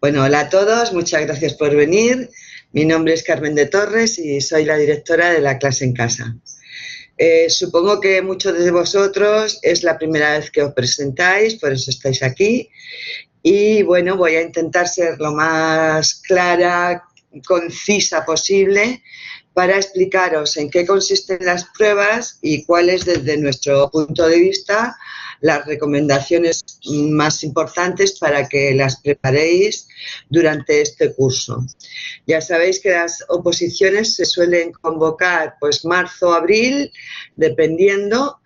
Bueno, hola a todos, muchas gracias por venir. Mi nombre es Carmen de Torres y soy la directora de la clase en casa. Supongo que muchos de vosotros es la primera vez que os presentáis, por eso estáis aquí. Y bueno, voy a intentar ser lo más clara, concisa posible para explicaros en qué consisten las pruebas y cuáles, desde nuestro punto de vista, las recomendaciones más importantes para que las preparéis durante este curso. Ya sabéis que las oposiciones se suelen convocar pues marzo o abril, dependiendo,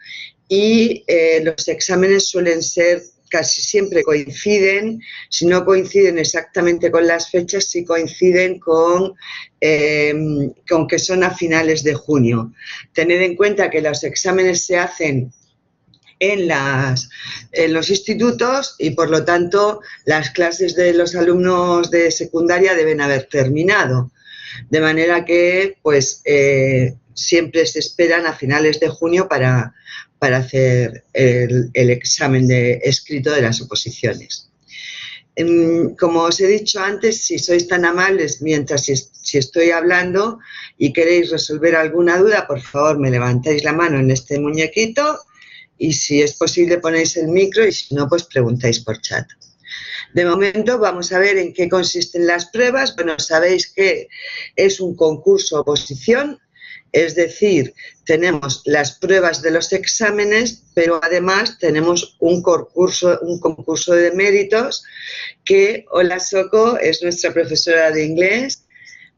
y los exámenes suelen ser, casi siempre coinciden. Si no coinciden exactamente con las fechas, sí coinciden con que son a finales de junio. Tened en cuenta que los exámenes se hacen en los institutos y, por lo tanto, las clases de los alumnos de secundaria deben haber terminado. De manera que, pues, siempre se esperan a finales de junio para hacer el examen escrito de las oposiciones. Como os he dicho antes, si sois tan amables, mientras si estoy hablando y queréis resolver alguna duda, por favor me levantáis la mano en este muñequito y, si es posible, ponéis el micro, y si no, pues preguntáis por chat. De momento vamos a ver en qué consisten las pruebas. Bueno, sabéis que es un concurso oposición, es decir, tenemos las pruebas de los exámenes, pero además tenemos un concurso de méritos que Hola Soko es nuestra profesora de inglés.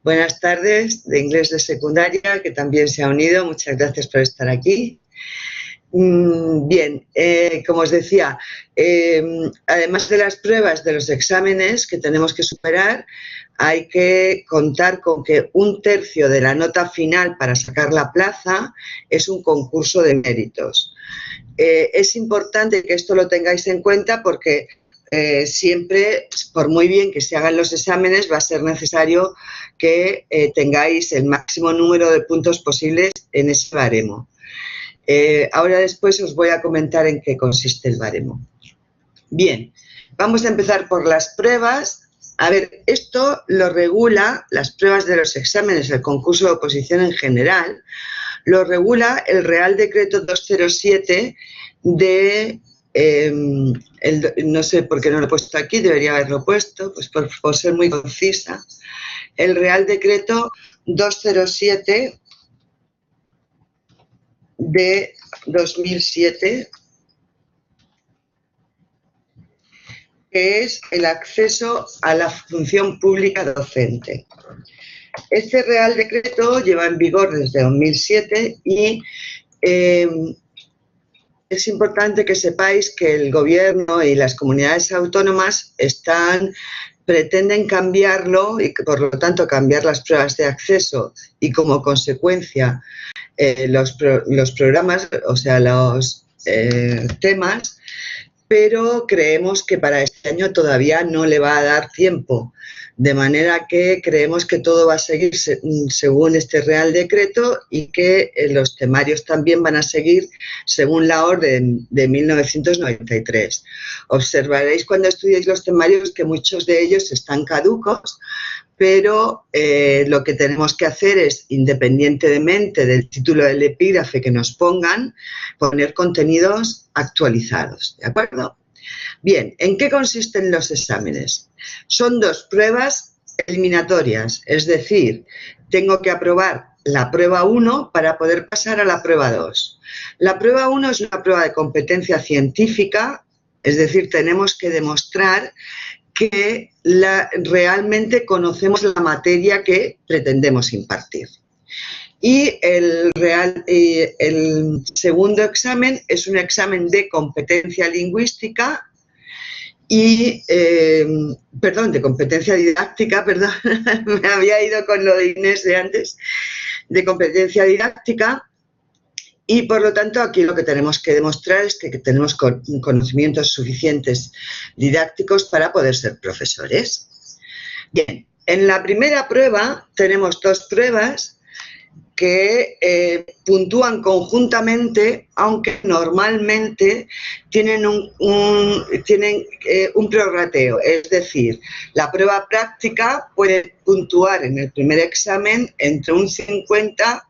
Buenas tardes, de inglés de secundaria, que también se ha unido. Muchas gracias por estar aquí. Bien, como os decía, además de las pruebas de los exámenes que tenemos que superar, hay que contar con que 1/3 de la nota final para sacar la plaza es un concurso de méritos. Es importante que esto lo tengáis en cuenta porque siempre, por muy bien que se hagan los exámenes, va a ser necesario que tengáis el máximo número de puntos posibles en ese baremo. Ahora después os voy a comentar en qué consiste el baremo. Bien, vamos a empezar por las pruebas. A ver, esto lo regula, las pruebas de los exámenes, el concurso de oposición en general, lo regula el Real Decreto 207 de... no sé por qué no lo he puesto aquí, debería haberlo puesto, pues por ser muy concisa. El Real Decreto 207 de 2007, que es el acceso a la función pública docente. Este Real Decreto lleva en vigor desde 2007 y es importante que sepáis que el Gobierno y las comunidades autónomas pretenden cambiarlo y, por lo tanto, cambiar las pruebas de acceso y, como consecuencia, los programas, o sea, los temas, pero creemos que para este año todavía no le va a dar tiempo, de manera que creemos que todo va a seguir según este Real Decreto y que los temarios también van a seguir según la orden de 1993. Observaréis cuando estudiéis los temarios que muchos de ellos están caducos, pero lo que tenemos que hacer es, independientemente del título del epígrafe que nos pongan, poner contenidos actualizados, ¿de acuerdo? Bien, ¿en qué consisten los exámenes? Son 2 pruebas eliminatorias, es decir, tengo que aprobar la prueba 1 para poder pasar a la prueba 2. La prueba 1 es una prueba de competencia científica, es decir, tenemos que demostrar que realmente conocemos la materia que pretendemos impartir. Y el segundo examen es un examen de competencia lingüística y, de competencia didáctica, perdón, me había ido con lo de Inés de antes, de competencia didáctica. Y, por lo tanto, aquí lo que tenemos que demostrar es que tenemos conocimientos suficientes didácticos para poder ser profesores. Bien, en la primera prueba tenemos 2 pruebas. que puntúan conjuntamente, aunque normalmente tienen un prorrateo. Es decir, la prueba práctica puede puntuar en el primer examen entre un 50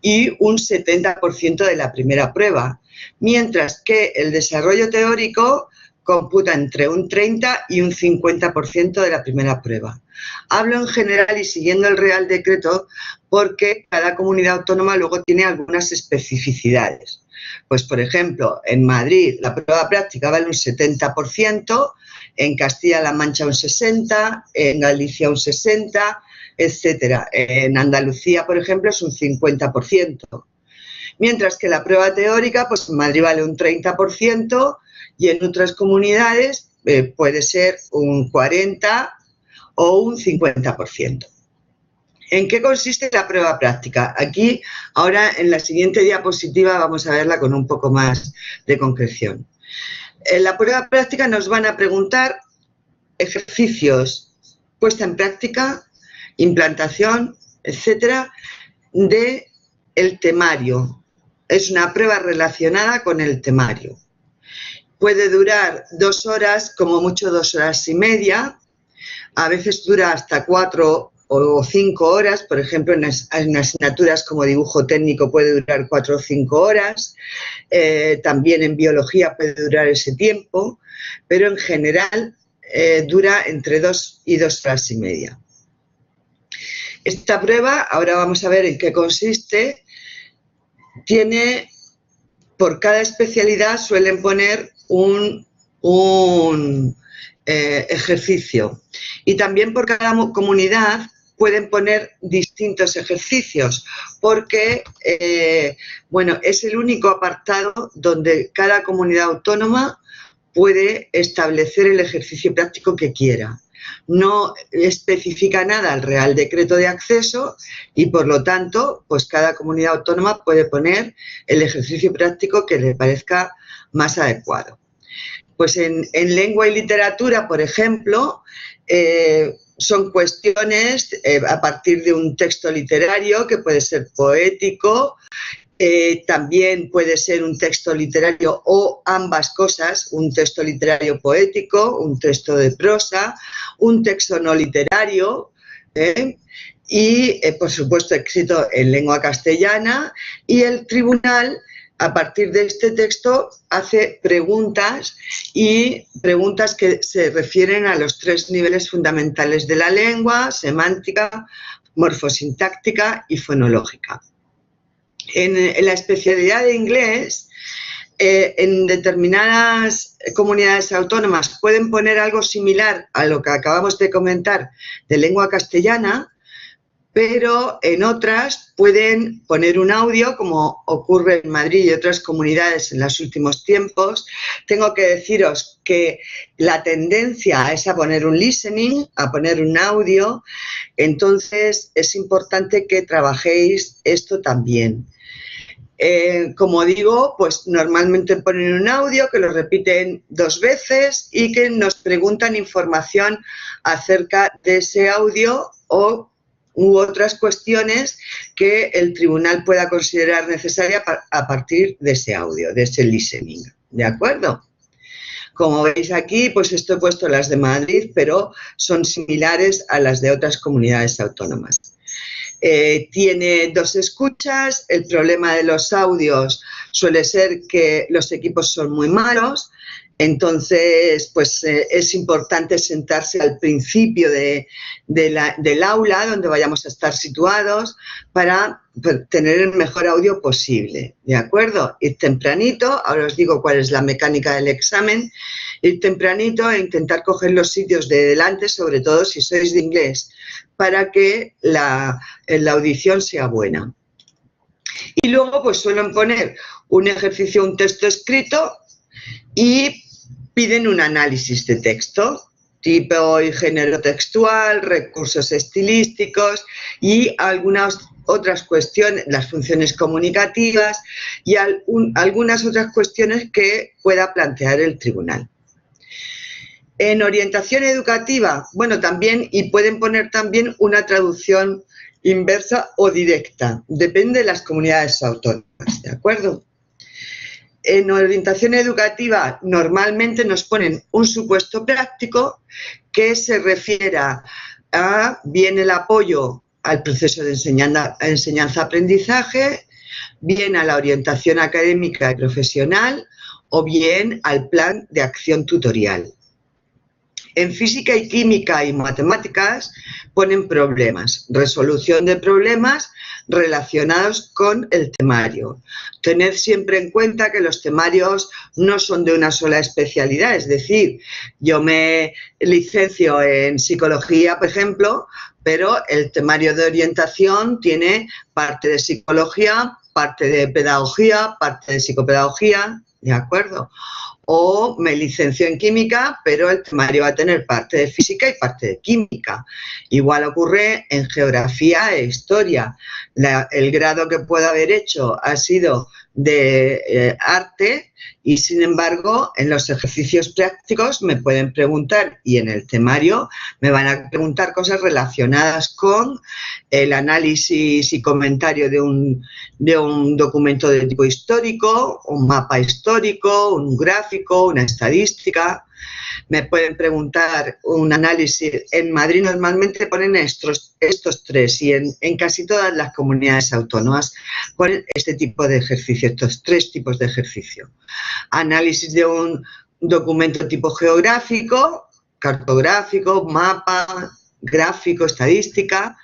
y un 70% de la primera prueba, mientras que el desarrollo teórico computa entre un 30 y un 50% de la primera prueba. Hablo en general y siguiendo el Real Decreto porque cada comunidad autónoma luego tiene algunas especificidades. Pues, por ejemplo, en Madrid la prueba práctica vale un 70%, en Castilla-La Mancha un 60%, en Galicia un 60%, etcétera. En Andalucía, por ejemplo, es un 50%. Mientras que la prueba teórica, pues en Madrid vale un 30% y en otras comunidades puede ser un 40% o un 50%. ¿En qué consiste la prueba práctica? Aquí, ahora en la siguiente diapositiva vamos a verla con un poco más de concreción. En la prueba práctica nos van a preguntar ejercicios, puesta en práctica, implantación, etcétera, del temario. Es una prueba relacionada con el temario. Puede durar 2 horas, como mucho 2 horas y media. A veces dura hasta 4 o 5 horas. Por ejemplo, en asignaturas como dibujo técnico puede durar 4 o 5 horas. También en biología puede durar ese tiempo. Pero en general dura entre 2 y 2 horas y media. Esta prueba, ahora vamos a ver en qué consiste, tiene, por cada especialidad suelen poner un ejercicio y también por cada comunidad pueden poner distintos ejercicios porque, bueno, es el único apartado donde cada comunidad autónoma puede establecer el ejercicio práctico que quiera. No especifica nada el Real Decreto de Acceso y, por lo tanto, pues cada comunidad autónoma puede poner el ejercicio práctico que le parezca más adecuado. Pues en lengua y literatura, por ejemplo, son cuestiones a partir de un texto literario que puede ser poético, también puede ser un texto literario o ambas cosas, un texto literario poético, un texto de prosa, un texto no literario y, por supuesto, escrito en lengua castellana, y el tribunal, a partir de este texto, hace preguntas y preguntas que se refieren a los 3 niveles fundamentales de la lengua: semántica, morfosintáctica y fonológica. En la especialidad de inglés, en determinadas comunidades autónomas pueden poner algo similar a lo que acabamos de comentar de lengua castellana, pero en otras pueden poner un audio, como ocurre en Madrid y otras comunidades en los últimos tiempos. Tengo que deciros que la tendencia es a poner un listening, a poner un audio, entonces es importante que trabajéis esto también. Como digo, pues normalmente ponen un audio que lo repiten 2 veces y que nos preguntan información acerca de ese audio u otras cuestiones que el tribunal pueda considerar necesaria a partir de ese audio, de ese listening. ¿De acuerdo? Como veis aquí, pues esto he puesto las de Madrid, pero son similares a las de otras comunidades autónomas. Tiene 2 escuchas. El problema de los audios suele ser que los equipos son muy malos, entonces pues es importante sentarse al principio del aula donde vayamos a estar situados para tener el mejor audio posible, ¿de acuerdo? Ir tempranito, ahora os digo cuál es la mecánica del examen, ir tempranito e intentar coger los sitios de delante, sobre todo si sois de inglés, para que la audición sea buena. Y luego pues suelen poner un ejercicio, un texto escrito y piden un análisis de texto, tipo y género textual, recursos estilísticos y algunas otras cuestiones, las funciones comunicativas y algunas otras cuestiones que pueda plantear el tribunal. En orientación educativa, bueno, también, y pueden poner también una traducción inversa o directa. Depende de las comunidades autónomas, ¿de acuerdo? En orientación educativa normalmente nos ponen un supuesto práctico que se refiera a bien el apoyo al proceso de enseñanza-aprendizaje, bien a la orientación académica y profesional o bien al plan de acción tutorial. En física y química y matemáticas ponen problemas, resolución de problemas relacionados con el temario. Tened siempre en cuenta que los temarios no son de una sola especialidad, es decir, yo me licencio en psicología, por ejemplo, pero el temario de orientación tiene parte de psicología, parte de pedagogía, parte de psicopedagogía, ¿de acuerdo? O me licencio en química, pero el temario va a tener parte de física y parte de química. Igual ocurre en geografía e historia. El grado que puedo haber hecho ha sido de arte y, sin embargo, en los ejercicios prácticos me pueden preguntar y en el temario me van a preguntar cosas relacionadas con el análisis y comentario de un documento de tipo histórico, un mapa histórico, un gráfico, una estadística. Me pueden preguntar un análisis. En Madrid normalmente ponen estos tres y en casi todas las comunidades autónomas ponen este tipo de ejercicio, estos tres tipos de ejercicio. Análisis de un documento tipo geográfico, cartográfico, mapa, gráfico, estadística,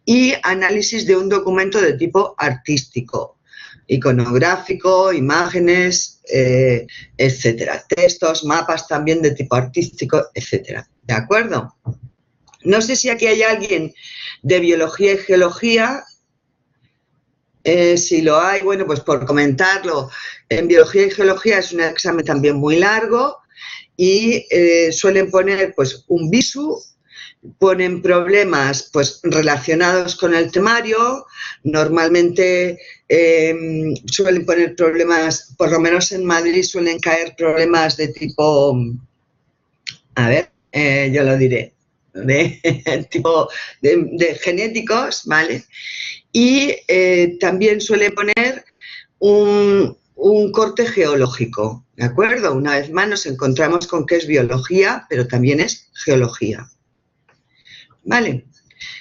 y análisis de un documento de tipo artístico, iconográfico, imágenes, etcétera. Textos, mapas también de tipo artístico, etcétera. ¿De acuerdo? No sé si aquí hay alguien de biología y geología. Si lo hay, bueno, pues por comentarlo. En biología y geología es un examen también muy largo y suelen poner pues un visu. Ponen problemas pues, relacionados con el temario, normalmente suelen poner problemas, por lo menos en Madrid suelen caer problemas de tipo, a ver, yo lo diré, de tipo de genéticos, ¿vale? Y también suele poner un corte geológico, ¿de acuerdo? Una vez más nos encontramos con que es biología, pero también es geología. ¿Vale?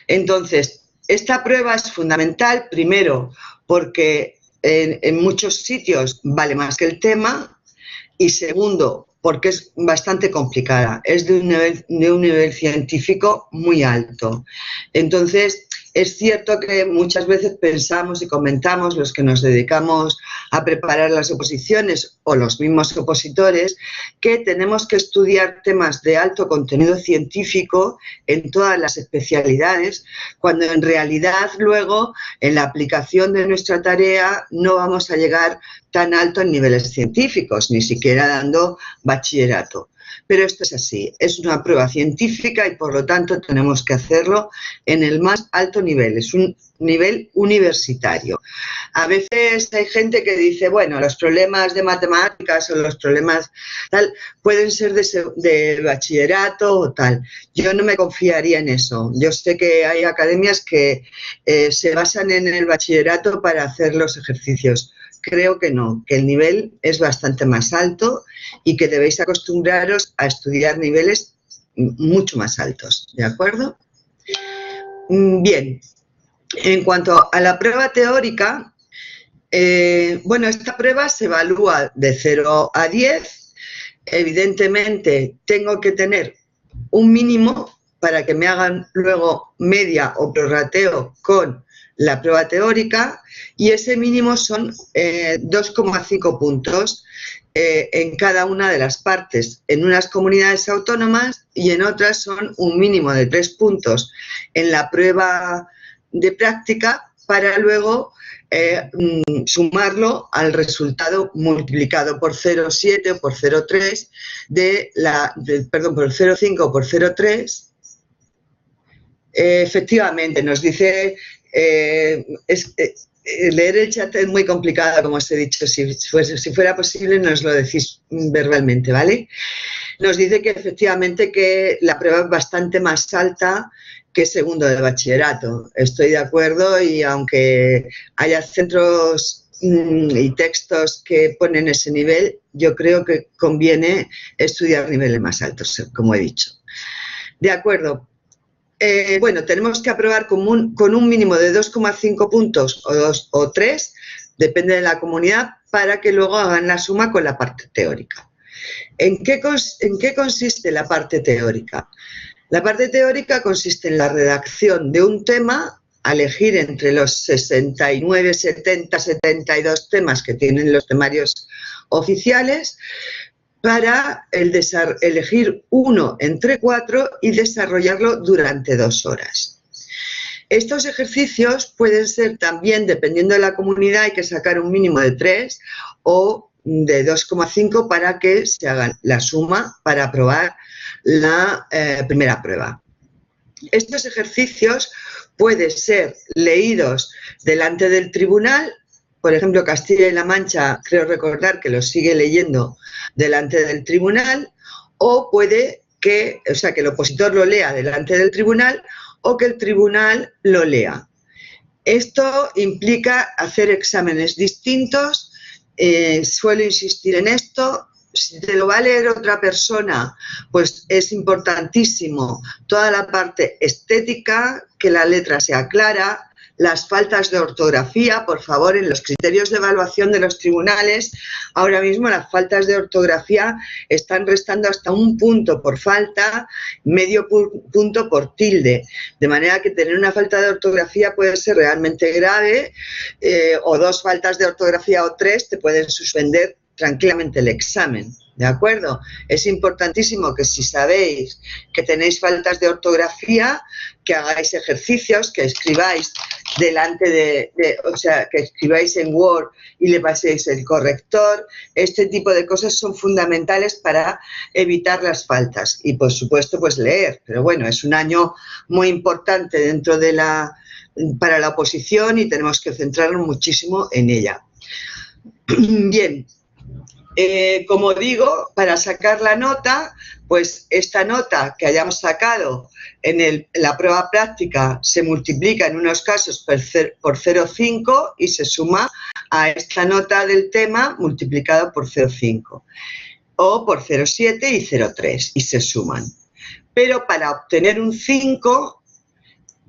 Entonces, esta prueba es fundamental, primero, porque en muchos sitios vale más que el tema y segundo, porque es bastante complicada, es de un nivel científico muy alto. Entonces, es cierto que muchas veces pensamos y comentamos, los que nos dedicamos a preparar las oposiciones o los mismos opositores, que tenemos que estudiar temas de alto contenido científico en todas las especialidades, cuando en realidad luego en la aplicación de nuestra tarea no vamos a llegar tan alto en niveles científicos, ni siquiera dando bachillerato. Pero esto es así, es una prueba científica y por lo tanto tenemos que hacerlo en el más alto nivel, es un nivel universitario. A veces hay gente que dice, bueno, los problemas de matemáticas o los problemas tal pueden ser de bachillerato o tal. Yo no me confiaría en eso. Yo sé que hay academias que se basan en el bachillerato para hacer los ejercicios. Creo que no, que el nivel es bastante más alto y que debéis acostumbraros a estudiar niveles mucho más altos, ¿de acuerdo? Bien, en cuanto a la prueba teórica, bueno, esta prueba se evalúa de 0 a 10. Evidentemente, tengo que tener un mínimo para que me hagan luego media o prorrateo con la prueba teórica y ese mínimo son 2,5 puntos en cada una de las partes. En unas comunidades autónomas y en otras son un mínimo de 3 puntos en la prueba de práctica para luego sumarlo al resultado multiplicado por 0,7 o por 0,3 perdón, por 0,5 o por 0,3. Efectivamente, nos dice... leer el chat es muy complicado, como os he dicho. Si fuera posible, nos lo decís verbalmente, ¿vale? Nos dice que efectivamente que la prueba es bastante más alta que segundo de bachillerato. Estoy de acuerdo, y aunque haya centros y textos que ponen ese nivel, yo creo que conviene estudiar niveles más altos, como he dicho. De acuerdo. Bueno, tenemos que aprobar con un mínimo de 2,5 puntos o 2 o 3, depende de la comunidad, para que luego hagan la suma con la parte teórica. ¿En qué consiste la parte teórica? La parte teórica consiste en la redacción de un tema, a elegir entre los 69, 70, 72 temas que tienen los temarios oficiales, para elegir uno entre 4 y desarrollarlo durante 2 horas. Estos ejercicios pueden ser también, dependiendo de la comunidad, hay que sacar un mínimo de 3 o de 2,5 para que se hagan la suma para aprobar la primera prueba. Estos ejercicios pueden ser leídos delante del tribunal. Por ejemplo, Castilla y La Mancha, creo recordar que lo sigue leyendo delante del tribunal, o puede que el opositor lo lea delante del tribunal o que el tribunal lo lea. Esto implica hacer exámenes distintos. Suelo insistir en esto. Si te lo va a leer otra persona, pues es importantísimo toda la parte estética, que la letra sea clara. Las faltas de ortografía, por favor, en los criterios de evaluación de los tribunales, ahora mismo las faltas de ortografía están restando hasta 1 punto por falta, medio punto por tilde, de manera que tener una falta de ortografía puede ser realmente grave, o 2 faltas de ortografía o 3 te pueden suspender tranquilamente el examen. ¿De acuerdo? Es importantísimo que, si sabéis que tenéis faltas de ortografía, que hagáis ejercicios, que escribáis delante que escribáis en Word y le paséis el corrector. Este tipo de cosas son fundamentales para evitar las faltas. Y, por supuesto, pues leer. Pero bueno, es un año muy importante para la oposición y tenemos que centrarnos muchísimo en ella. Bien. Como digo, para sacar la nota, pues esta nota que hayamos sacado en la prueba práctica se multiplica en unos casos por 0,5 y se suma a esta nota del tema multiplicado por 0,5, o por 0,7 y 0,3, y se suman. Pero para obtener un 5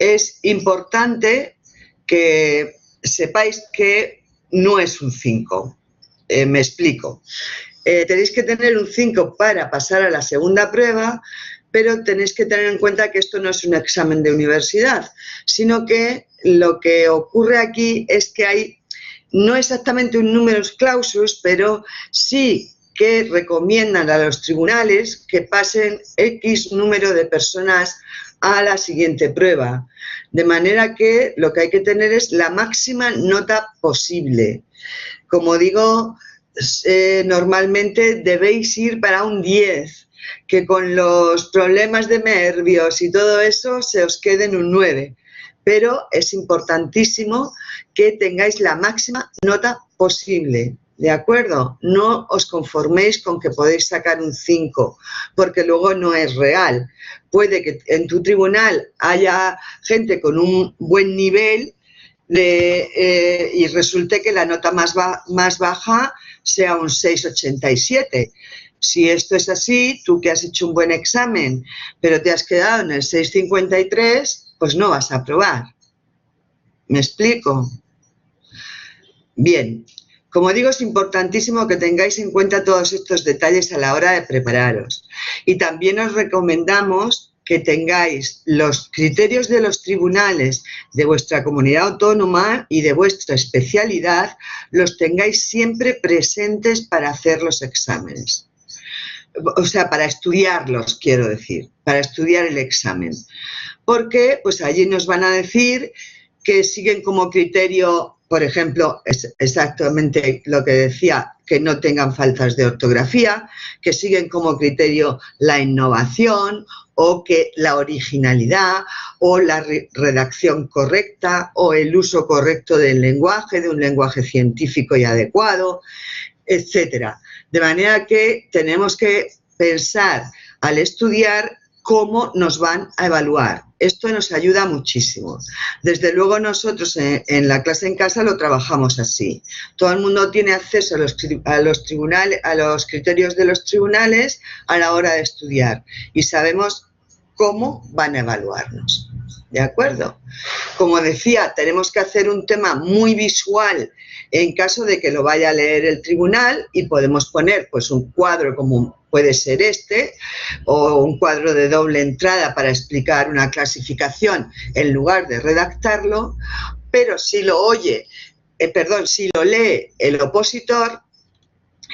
es importante que sepáis que no es un 5. Me explico. Tenéis que tener un 5 para pasar a la segunda prueba, pero tenéis que tener en cuenta que esto no es un examen de universidad, sino que lo que ocurre aquí es que hay no exactamente un numerus clausus, pero sí que recomiendan a los tribunales que pasen X número de personas a la siguiente prueba. De manera que lo que hay que tener es la máxima nota posible. Como digo, normalmente debéis ir para un 10, que con los problemas de nervios y todo eso se os quede en un 9. Pero es importantísimo que tengáis la máxima nota posible, ¿de acuerdo? No os conforméis con que podéis sacar un 5, porque luego no es real. Puede que en tu tribunal haya gente con un buen nivel y resulte que la nota más baja sea un 6,87. Si esto es así, tú que has hecho un buen examen, pero te has quedado en el 6,53, pues no vas a aprobar. ¿Me explico? Bien, como digo, es importantísimo que tengáis en cuenta todos estos detalles a la hora de prepararos. Y también os recomendamos que tengáis los criterios de los tribunales de vuestra comunidad autónoma y de vuestra especialidad, los tengáis siempre presentes para hacer los exámenes. O sea, para estudiarlos, quiero decir, para estudiar el examen. Porque pues allí nos van a decir que siguen como criterio, por ejemplo, es exactamente lo que decía, que no tengan faltas de ortografía, que siguen como criterio la innovación, o que la originalidad, o la redacción correcta, o el uso correcto del lenguaje, de un lenguaje científico y adecuado, etcétera. De manera que tenemos que pensar al estudiar cómo nos van a evaluar. Esto nos ayuda muchísimo. Desde luego nosotros en la clase en casa lo trabajamos así. Todo el mundo tiene acceso a los tribunales, a los criterios de los tribunales a la hora de estudiar y sabemos cómo van a evaluarnos. ¿De acuerdo? Como decía, tenemos que hacer un tema muy visual en caso de que lo vaya a leer el tribunal y podemos poner pues un cuadro como puede ser este o un cuadro de doble entrada para explicar una clasificación en lugar de redactarlo, pero si lo si lo lee el opositor,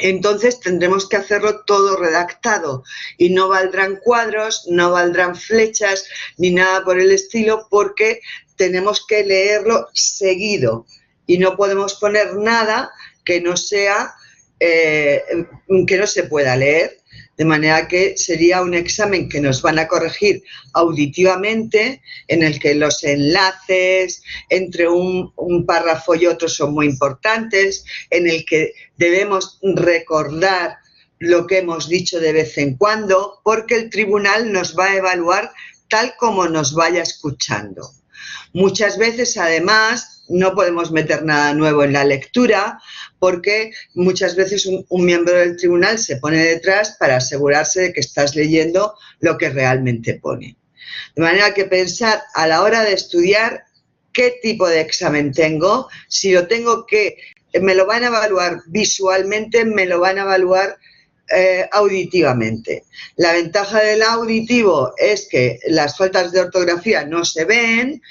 entonces tendremos que hacerlo todo redactado y no valdrán cuadros, no valdrán flechas ni nada por el estilo porque tenemos que leerlo seguido y no podemos poner nada que no sea, que no se pueda leer. De manera que sería un examen que nos van a corregir auditivamente, en el que los enlaces entre un párrafo y otro son muy importantes, en el que debemos recordar lo que hemos dicho de vez en cuando, porque el tribunal nos va a evaluar tal como nos vaya escuchando. Muchas veces, además, no podemos meter nada nuevo en la lectura porque muchas veces un miembro del tribunal se pone detrás para asegurarse de que estás leyendo lo que realmente pone. De manera que pensar a la hora de estudiar qué tipo de examen tengo, si lo tengo que, me lo van a evaluar visualmente, me lo van a evaluar auditivamente. La ventaja del auditivo es que las faltas de ortografía no se ven,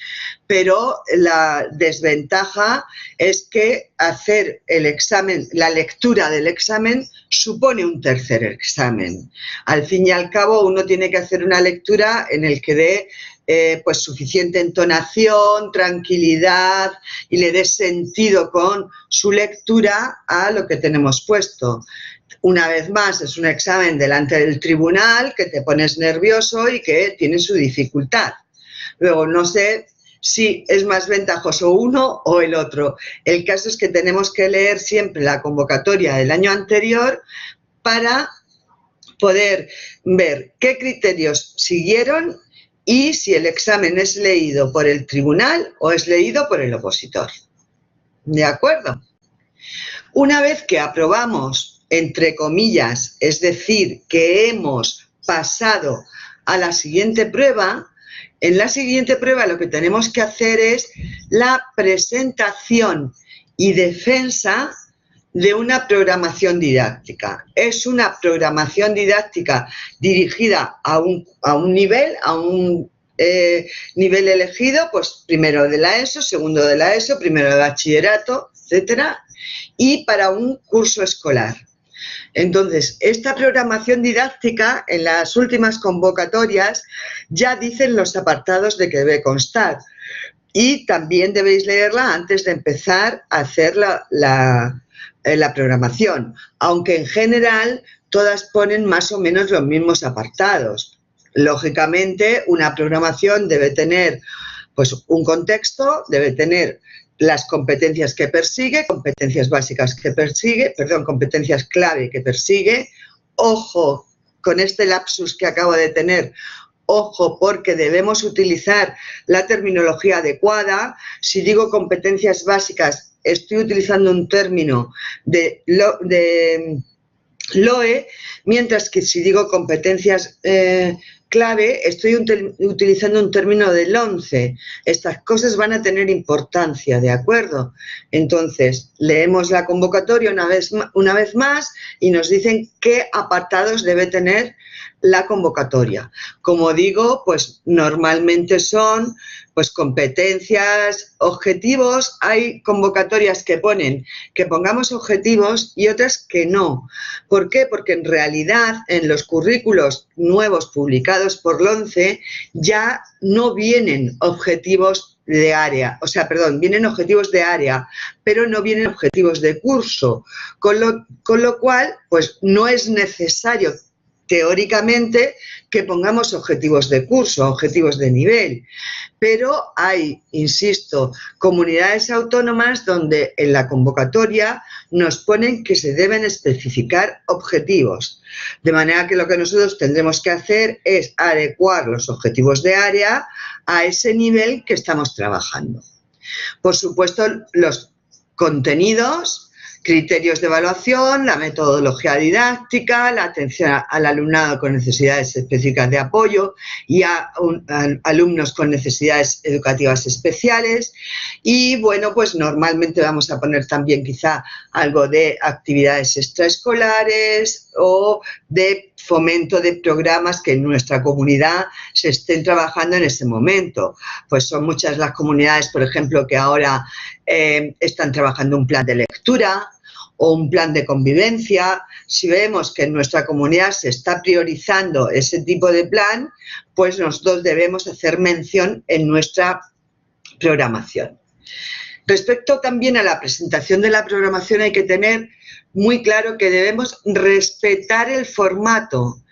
pero la desventaja es que hacer el examen, la lectura del examen, supone un tercer examen. Al fin y al cabo, uno tiene que hacer una lectura en el que dé pues suficiente entonación, tranquilidad y le dé sentido con su lectura a lo que tenemos puesto. Una vez más, es un examen delante del tribunal que te pones nervioso y que tiene su dificultad. Luego, no sé si es más ventajoso uno o el otro. El caso es que tenemos que leer siempre la convocatoria del año anterior para poder ver qué criterios siguieron y si el examen es leído por el tribunal o es leído por el opositor. ¿De acuerdo? Una vez que aprobamos, entre comillas, es decir, que hemos pasado a la siguiente prueba, en la siguiente prueba lo que tenemos que hacer es la presentación y defensa de una programación didáctica. Es una programación didáctica dirigida a un nivel, nivel elegido, pues primero de la ESO, segundo de la ESO, primero de bachillerato, etcétera, y para un curso escolar. Entonces, esta programación didáctica, en las últimas convocatorias, ya dicen los apartados de que debe constar. Y también debéis leerla antes de empezar a hacer la programación, aunque en general todas ponen más o menos los mismos apartados. Lógicamente, una programación debe tener pues, un contexto, debe tener las competencias que persigue, competencias básicas que persigue, competencias clave que persigue. Ojo con este lapsus que acabo de tener, ojo porque debemos utilizar la terminología adecuada. Si digo competencias básicas, estoy utilizando un término de LOE, mientras que si digo competencias clave, estoy utilizando un término del 11. Estas cosas van a tener importancia, ¿de acuerdo? Entonces, leemos la convocatoria una vez más y nos dicen qué apartados debe tener la convocatoria. Como digo, pues normalmente son pues competencias, objetivos. Hay convocatorias que ponen que pongamos objetivos y otras que no. ¿Por qué? Porque en realidad en los currículos nuevos publicados por LONCE ya no vienen objetivos de área, vienen objetivos de área, pero no vienen objetivos de curso, con lo cual pues no es necesario teóricamente que pongamos objetivos de curso, objetivos de nivel. pero hay, insisto, comunidades autónomas donde en la convocatoria nos ponen que se deben especificar objetivos, de manera que lo que nosotros tendremos que hacer es adecuar los objetivos de área a ese nivel que estamos trabajando. Por supuesto, los contenidos, criterios de evaluación, la metodología didáctica, la atención al alumnado con necesidades específicas de apoyo y a alumnos con necesidades educativas especiales. Y bueno, pues normalmente vamos a poner también quizá algo de actividades extraescolares o de fomento de programas que en nuestra comunidad se estén trabajando en ese momento. Pues son muchas las comunidades, por ejemplo, que ahora están trabajando un plan de lectura o un plan de convivencia. Si vemos que en nuestra comunidad se está priorizando ese tipo de plan, pues nosotros debemos hacer mención en nuestra programación. Respecto también a la presentación de la programación, hay que tener muy claro que debemos respetar el formato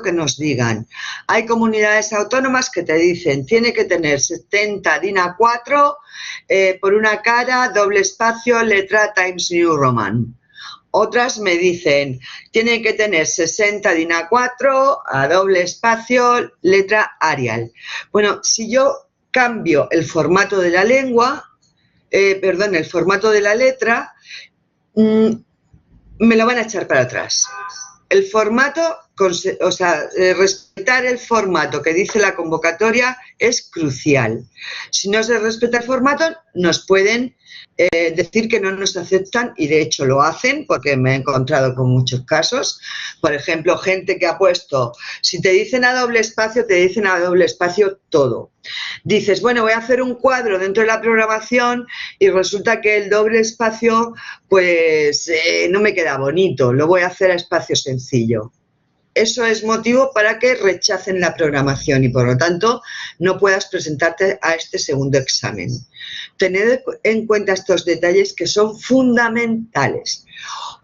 que nos digan. Hay comunidades autónomas que te dicen, tiene que tener 70 DIN A4 por una cara, doble espacio, letra Times New Roman. Otras me dicen, tiene que tener 60 DIN A4 a doble espacio, letra Arial. Bueno, si yo cambio el formato de la lengua, el formato de la letra, me lo van a echar para atrás. El formato, respetar el formato que dice la convocatoria es crucial. Si no se respeta el formato, nos pueden decir que no nos aceptan, y de hecho lo hacen, porque me he encontrado con muchos casos. Por ejemplo, gente que ha puesto, si te dicen a doble espacio, te dicen a doble espacio todo. Dices, bueno, voy a hacer un cuadro dentro de la programación y resulta que el doble espacio pues no me queda bonito, lo voy a hacer a espacio sencillo. Eso es motivo para que rechacen la programación y, por lo tanto, no puedas presentarte a este segundo examen. Tened en cuenta estos detalles que son fundamentales.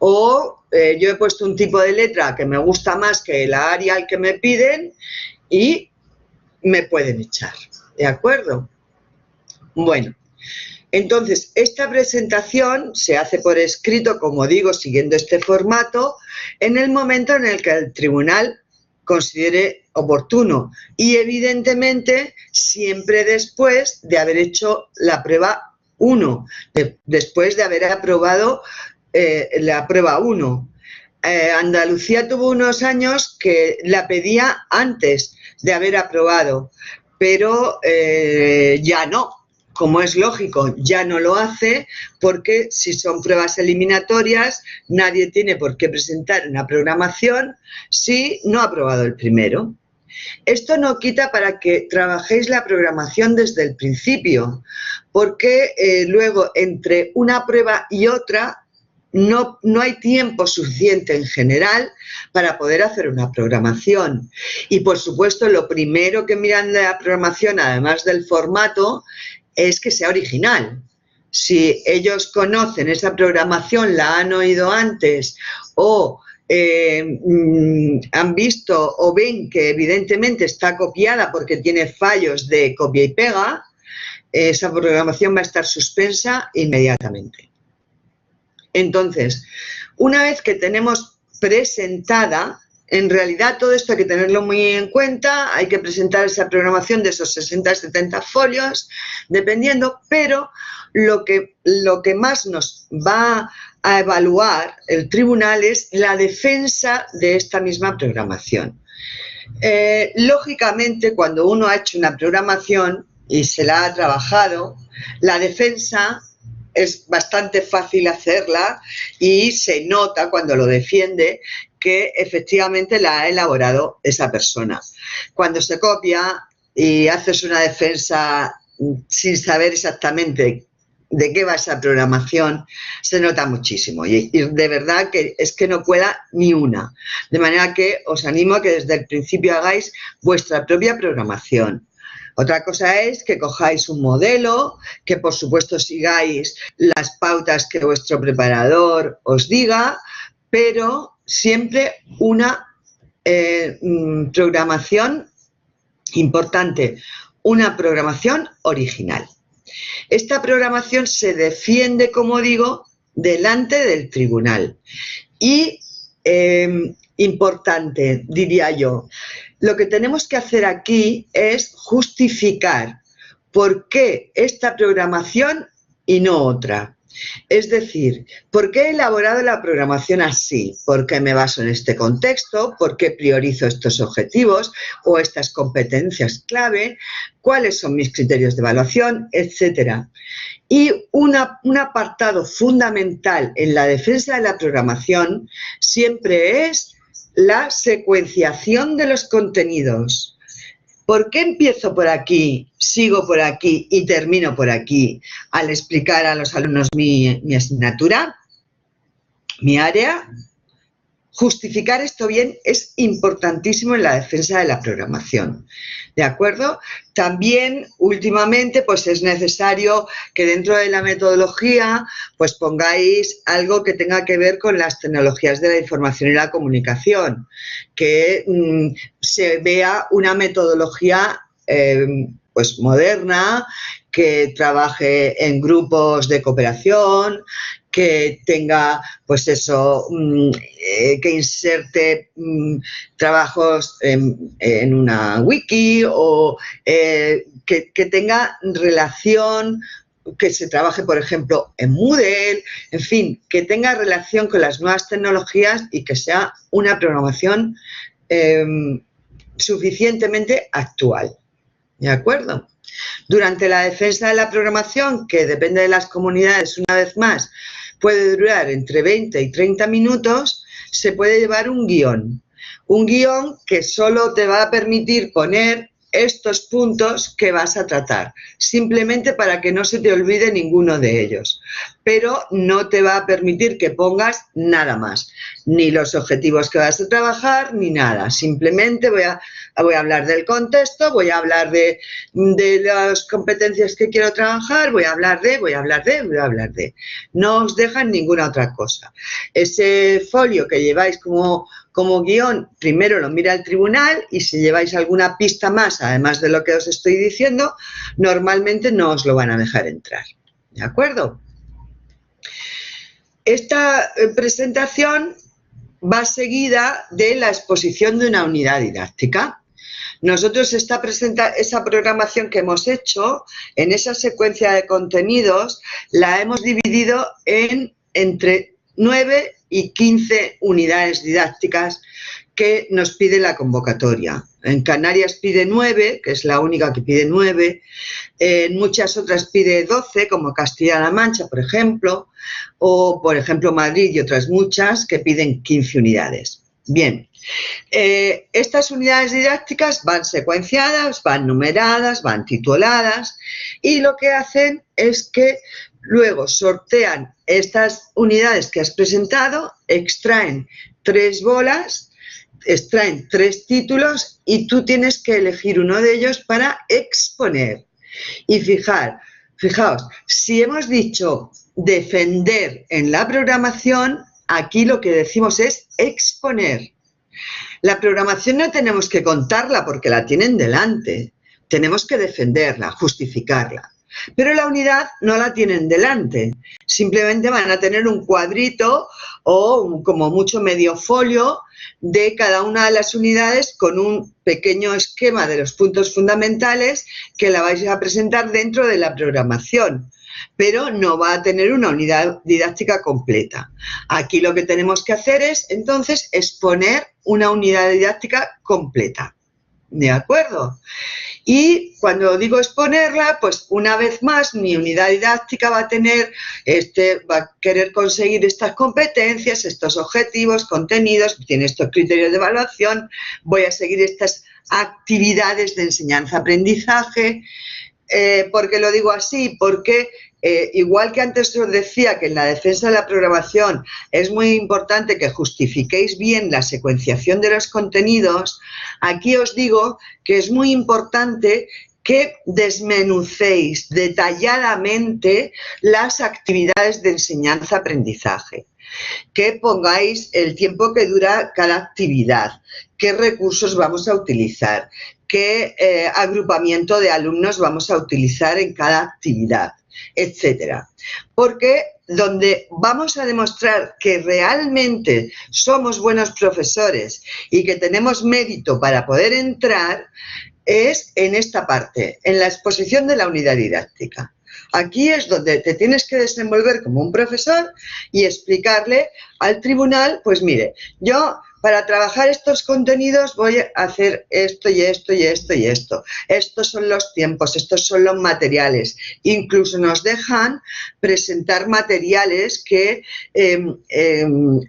O yo he puesto un tipo de letra que me gusta más que la Arial que me piden y me pueden echar, ¿de acuerdo? Bueno. Entonces, esta presentación se hace por escrito, como digo, siguiendo este formato, en el momento en el que el tribunal considere oportuno y, evidentemente, siempre después de haber hecho la prueba 1, después de haber aprobado la prueba 1. Andalucía tuvo unos años que la pedía antes de haber aprobado, pero ya no. Como es lógico, ya no lo hace, porque si son pruebas eliminatorias, nadie tiene por qué presentar una programación si no ha aprobado el primero. Esto no quita para que trabajéis la programación desde el principio, porque luego entre una prueba y otra no hay tiempo suficiente en general para poder hacer una programación. Y por supuesto, lo primero que miran de la programación, además del formato, es que sea original. Si ellos conocen esa programación, la han oído antes o han visto o ven que evidentemente está copiada porque tiene fallos de copia y pega, esa programación va a estar suspensa inmediatamente. Entonces, una vez que tenemos presentada, en realidad todo esto hay que tenerlo muy en cuenta, hay que presentar esa programación de esos 60-70 folios, dependiendo, pero lo que más nos va a evaluar el tribunal es la defensa de esta misma programación. Lógicamente, cuando uno ha hecho una programación y se la ha trabajado, la defensa es bastante fácil hacerla y se nota cuando lo defiende que efectivamente la ha elaborado esa persona. Cuando se copia y haces una defensa sin saber exactamente de qué va esa programación, se nota muchísimo y de verdad que es que no cuela ni una. De manera que os animo a que desde el principio hagáis vuestra propia programación. Otra cosa es que cojáis un modelo, que por supuesto sigáis las pautas que vuestro preparador os diga, pero siempre una programación Importante, una programación original. Esta programación se defiende, como digo, delante del tribunal. Y, importante, diría yo, lo que tenemos que hacer aquí es justificar por qué esta programación y no otra. Es decir, ¿por qué he elaborado la programación así? ¿Por qué me baso en este contexto? ¿Por qué priorizo estos objetivos o estas competencias clave? ¿Cuáles son mis criterios de evaluación? Etcétera. Y un apartado fundamental en la defensa de la programación siempre es la secuenciación de los contenidos. ¿Por qué empiezo por aquí, sigo por aquí y termino por aquí al explicar a los alumnos mi asignatura, mi área? Justificar esto bien es importantísimo en la defensa de la programación, ¿de acuerdo? También, últimamente, pues es necesario que dentro de la metodología pues pongáis algo que tenga que ver con las tecnologías de la información y la comunicación, que se vea una metodología pues moderna, que trabaje en grupos de cooperación, que tenga, pues eso, que inserte trabajos en una wiki o que tenga relación, que se trabaje, por ejemplo, en Moodle, en fin, que tenga relación con las nuevas tecnologías y que sea una programación suficientemente actual. ¿De acuerdo? Durante la defensa de la programación, que depende de las comunidades, una vez más, puede durar entre 20 y 30 minutos, se puede llevar un guión. Un guión que solo te va a permitir poner estos puntos que vas a tratar, simplemente para que no se te olvide ninguno de ellos. Pero no te va a permitir que pongas nada más, ni los objetivos que vas a trabajar, ni nada. Simplemente voy a hablar del contexto, voy a hablar de las competencias que quiero trabajar, voy a hablar de. No os dejan ninguna otra cosa. Ese folio que lleváis como guión, primero lo mira el tribunal y si lleváis alguna pista más, además de lo que os estoy diciendo, normalmente no os lo van a dejar entrar. ¿De acuerdo? Esta presentación va seguida de la exposición de una unidad didáctica. Nosotros esa programación que hemos hecho, en esa secuencia de contenidos, la hemos dividido entre 9 y 15 unidades didácticas que nos pide la convocatoria. En Canarias pide 9, que es la única que pide 9. En muchas otras pide 12, como Castilla-La Mancha, por ejemplo, o, por ejemplo, Madrid y otras muchas que piden 15 unidades. Bien, estas unidades didácticas van secuenciadas, van numeradas, van tituladas y lo que hacen es que luego sortean estas unidades que has presentado, extraen 3 bolas, extraen 3 títulos y tú tienes que elegir uno de ellos para exponer. Y fijaos, si hemos dicho defender en la programación, aquí lo que decimos es exponer. La programación no tenemos que contarla porque la tienen delante, tenemos que defenderla, justificarla. Pero la unidad no la tienen delante, simplemente van a tener un cuadrito o como mucho medio folio de cada una de las unidades con un pequeño esquema de los puntos fundamentales que la vais a presentar dentro de la programación, pero no va a tener una unidad didáctica completa. Aquí lo que tenemos que hacer es, entonces, exponer una unidad didáctica completa. ¿De acuerdo? Y cuando digo exponerla, pues una vez más mi unidad didáctica va a querer conseguir estas competencias, estos objetivos, contenidos, tiene estos criterios de evaluación, voy a seguir estas actividades de enseñanza-aprendizaje. ¿Por qué lo digo así? Porque igual que antes os decía que en la defensa de la programación es muy importante que justifiquéis bien la secuenciación de los contenidos, aquí os digo que es muy importante que desmenucéis detalladamente las actividades de enseñanza-aprendizaje. que pongáis el tiempo que dura cada actividad, qué recursos vamos a utilizar, qué agrupamiento de alumnos vamos a utilizar en cada actividad, etcétera. Porque donde vamos a demostrar que realmente somos buenos profesores y que tenemos mérito para poder entrar es en esta parte, en la exposición de la unidad didáctica. Aquí es donde te tienes que desenvolver como un profesor y explicarle al tribunal, pues mire, yo para trabajar estos contenidos voy a hacer esto y esto y esto y esto. Estos son los tiempos, estos son los materiales. Incluso nos dejan presentar materiales que,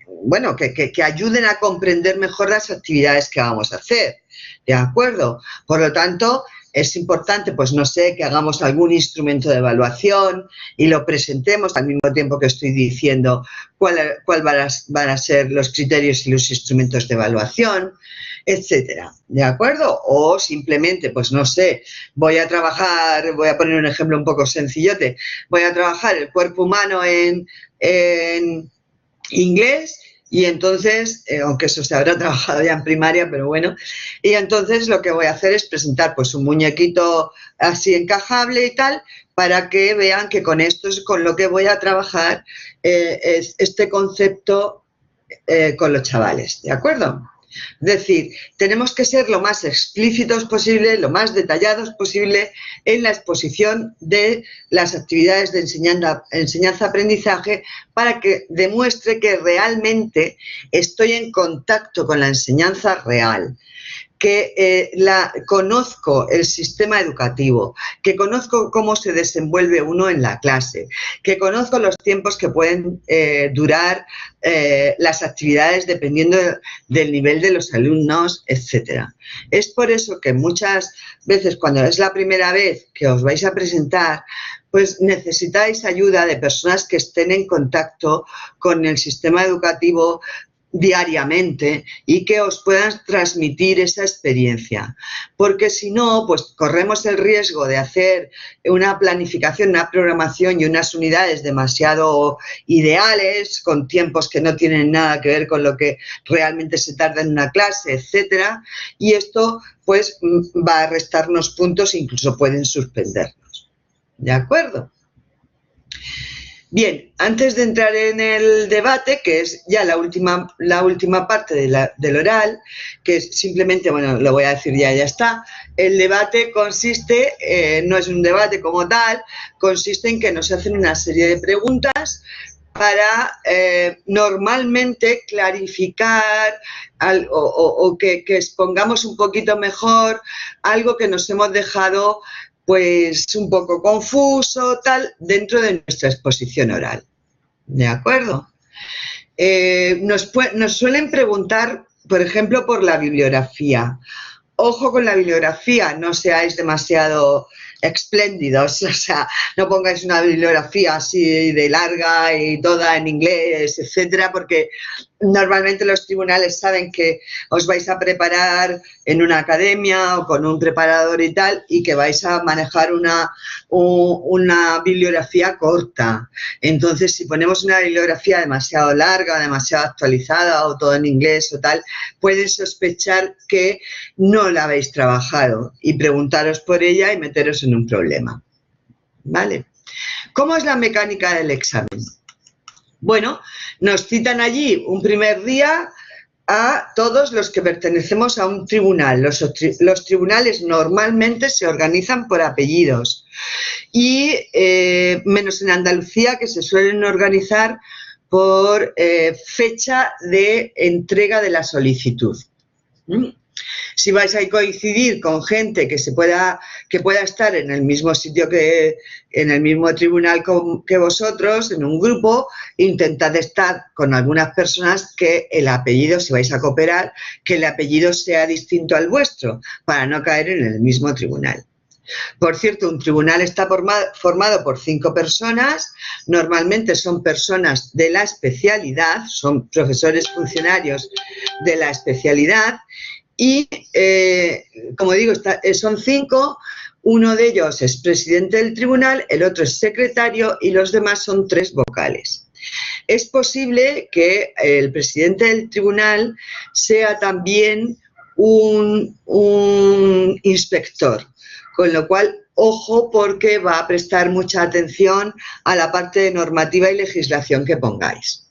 bueno, que ayuden a comprender mejor las actividades que vamos a hacer. ¿De acuerdo? Por lo tanto, es importante, pues no sé, que hagamos algún instrumento de evaluación y lo presentemos al mismo tiempo que estoy diciendo cuál van a ser los criterios y los instrumentos de evaluación, etcétera. ¿De acuerdo? O simplemente, pues no sé, voy a poner un ejemplo un poco sencillote, voy a trabajar el cuerpo humano en inglés. Y entonces, aunque eso se habrá trabajado ya en primaria, pero bueno, y entonces lo que voy a hacer es presentar pues un muñequito así encajable y tal, para que vean que con esto es con lo que voy a trabajar este concepto con los chavales, ¿de acuerdo? Es decir, tenemos que ser lo más explícitos posible, lo más detallados posible en la exposición de las actividades de enseñanza-aprendizaje para que demuestre que realmente estoy en contacto con la enseñanza real, que conozco el sistema educativo, que conozco cómo se desenvuelve uno en la clase, que conozco los tiempos que pueden durar las actividades dependiendo del nivel de los alumnos, etcétera. Es por eso que muchas veces cuando es la primera vez que os vais a presentar, pues necesitáis ayuda de personas que estén en contacto con el sistema educativo diariamente y que os puedan transmitir esa experiencia, porque si no, pues corremos el riesgo de hacer una planificación, una programación y unas unidades demasiado ideales, con tiempos que no tienen nada que ver con lo que realmente se tarda en una clase, etcétera, y esto pues va a restarnos puntos e incluso pueden suspendernos. ¿De acuerdo? Bien, antes de entrar en el debate, que es ya la última parte del oral, que es simplemente, bueno, lo voy a decir ya está, el debate consiste, no es un debate como tal, consiste en que nos hacen una serie de preguntas para normalmente clarificar o que expongamos un poquito mejor algo que nos hemos dejado pues un poco confuso, tal, dentro de nuestra exposición oral. ¿De acuerdo? Nos suelen preguntar, por ejemplo, por la bibliografía. Ojo con la bibliografía, no seáis demasiado espléndidos, o sea, no pongáis una bibliografía así de larga y toda en inglés, etcétera, porque normalmente los tribunales saben que os vais a preparar en una academia o con un preparador y tal, y que vais a manejar una bibliografía corta. Entonces, si ponemos una bibliografía demasiado larga, demasiado actualizada o todo en inglés o tal, pueden sospechar que no la habéis trabajado y preguntaros por ella y meteros en un problema. ¿Vale? ¿Cómo es la mecánica del examen? Bueno, nos citan allí un primer día a todos los que pertenecemos a un tribunal. Los tribunales normalmente se organizan por apellidos y menos en Andalucía, que se suelen organizar por fecha de entrega de la solicitud. Si vais a coincidir con gente que pueda estar en el mismo sitio en el mismo tribunal que vosotros, en un grupo, intentad estar con algunas personas que el apellido, si vais a cooperar, que el apellido sea distinto al vuestro, para no caer en el mismo tribunal. Por cierto, un tribunal está formado por 5 personas, normalmente son personas de la especialidad, son profesores funcionarios de la especialidad. Y, como digo, son 5, uno de ellos es presidente del tribunal, el otro es secretario y los demás son 3 vocales. es posible que el presidente del tribunal sea también un inspector, con lo cual, ojo, porque va a prestar mucha atención a la parte de normativa y legislación que pongáis.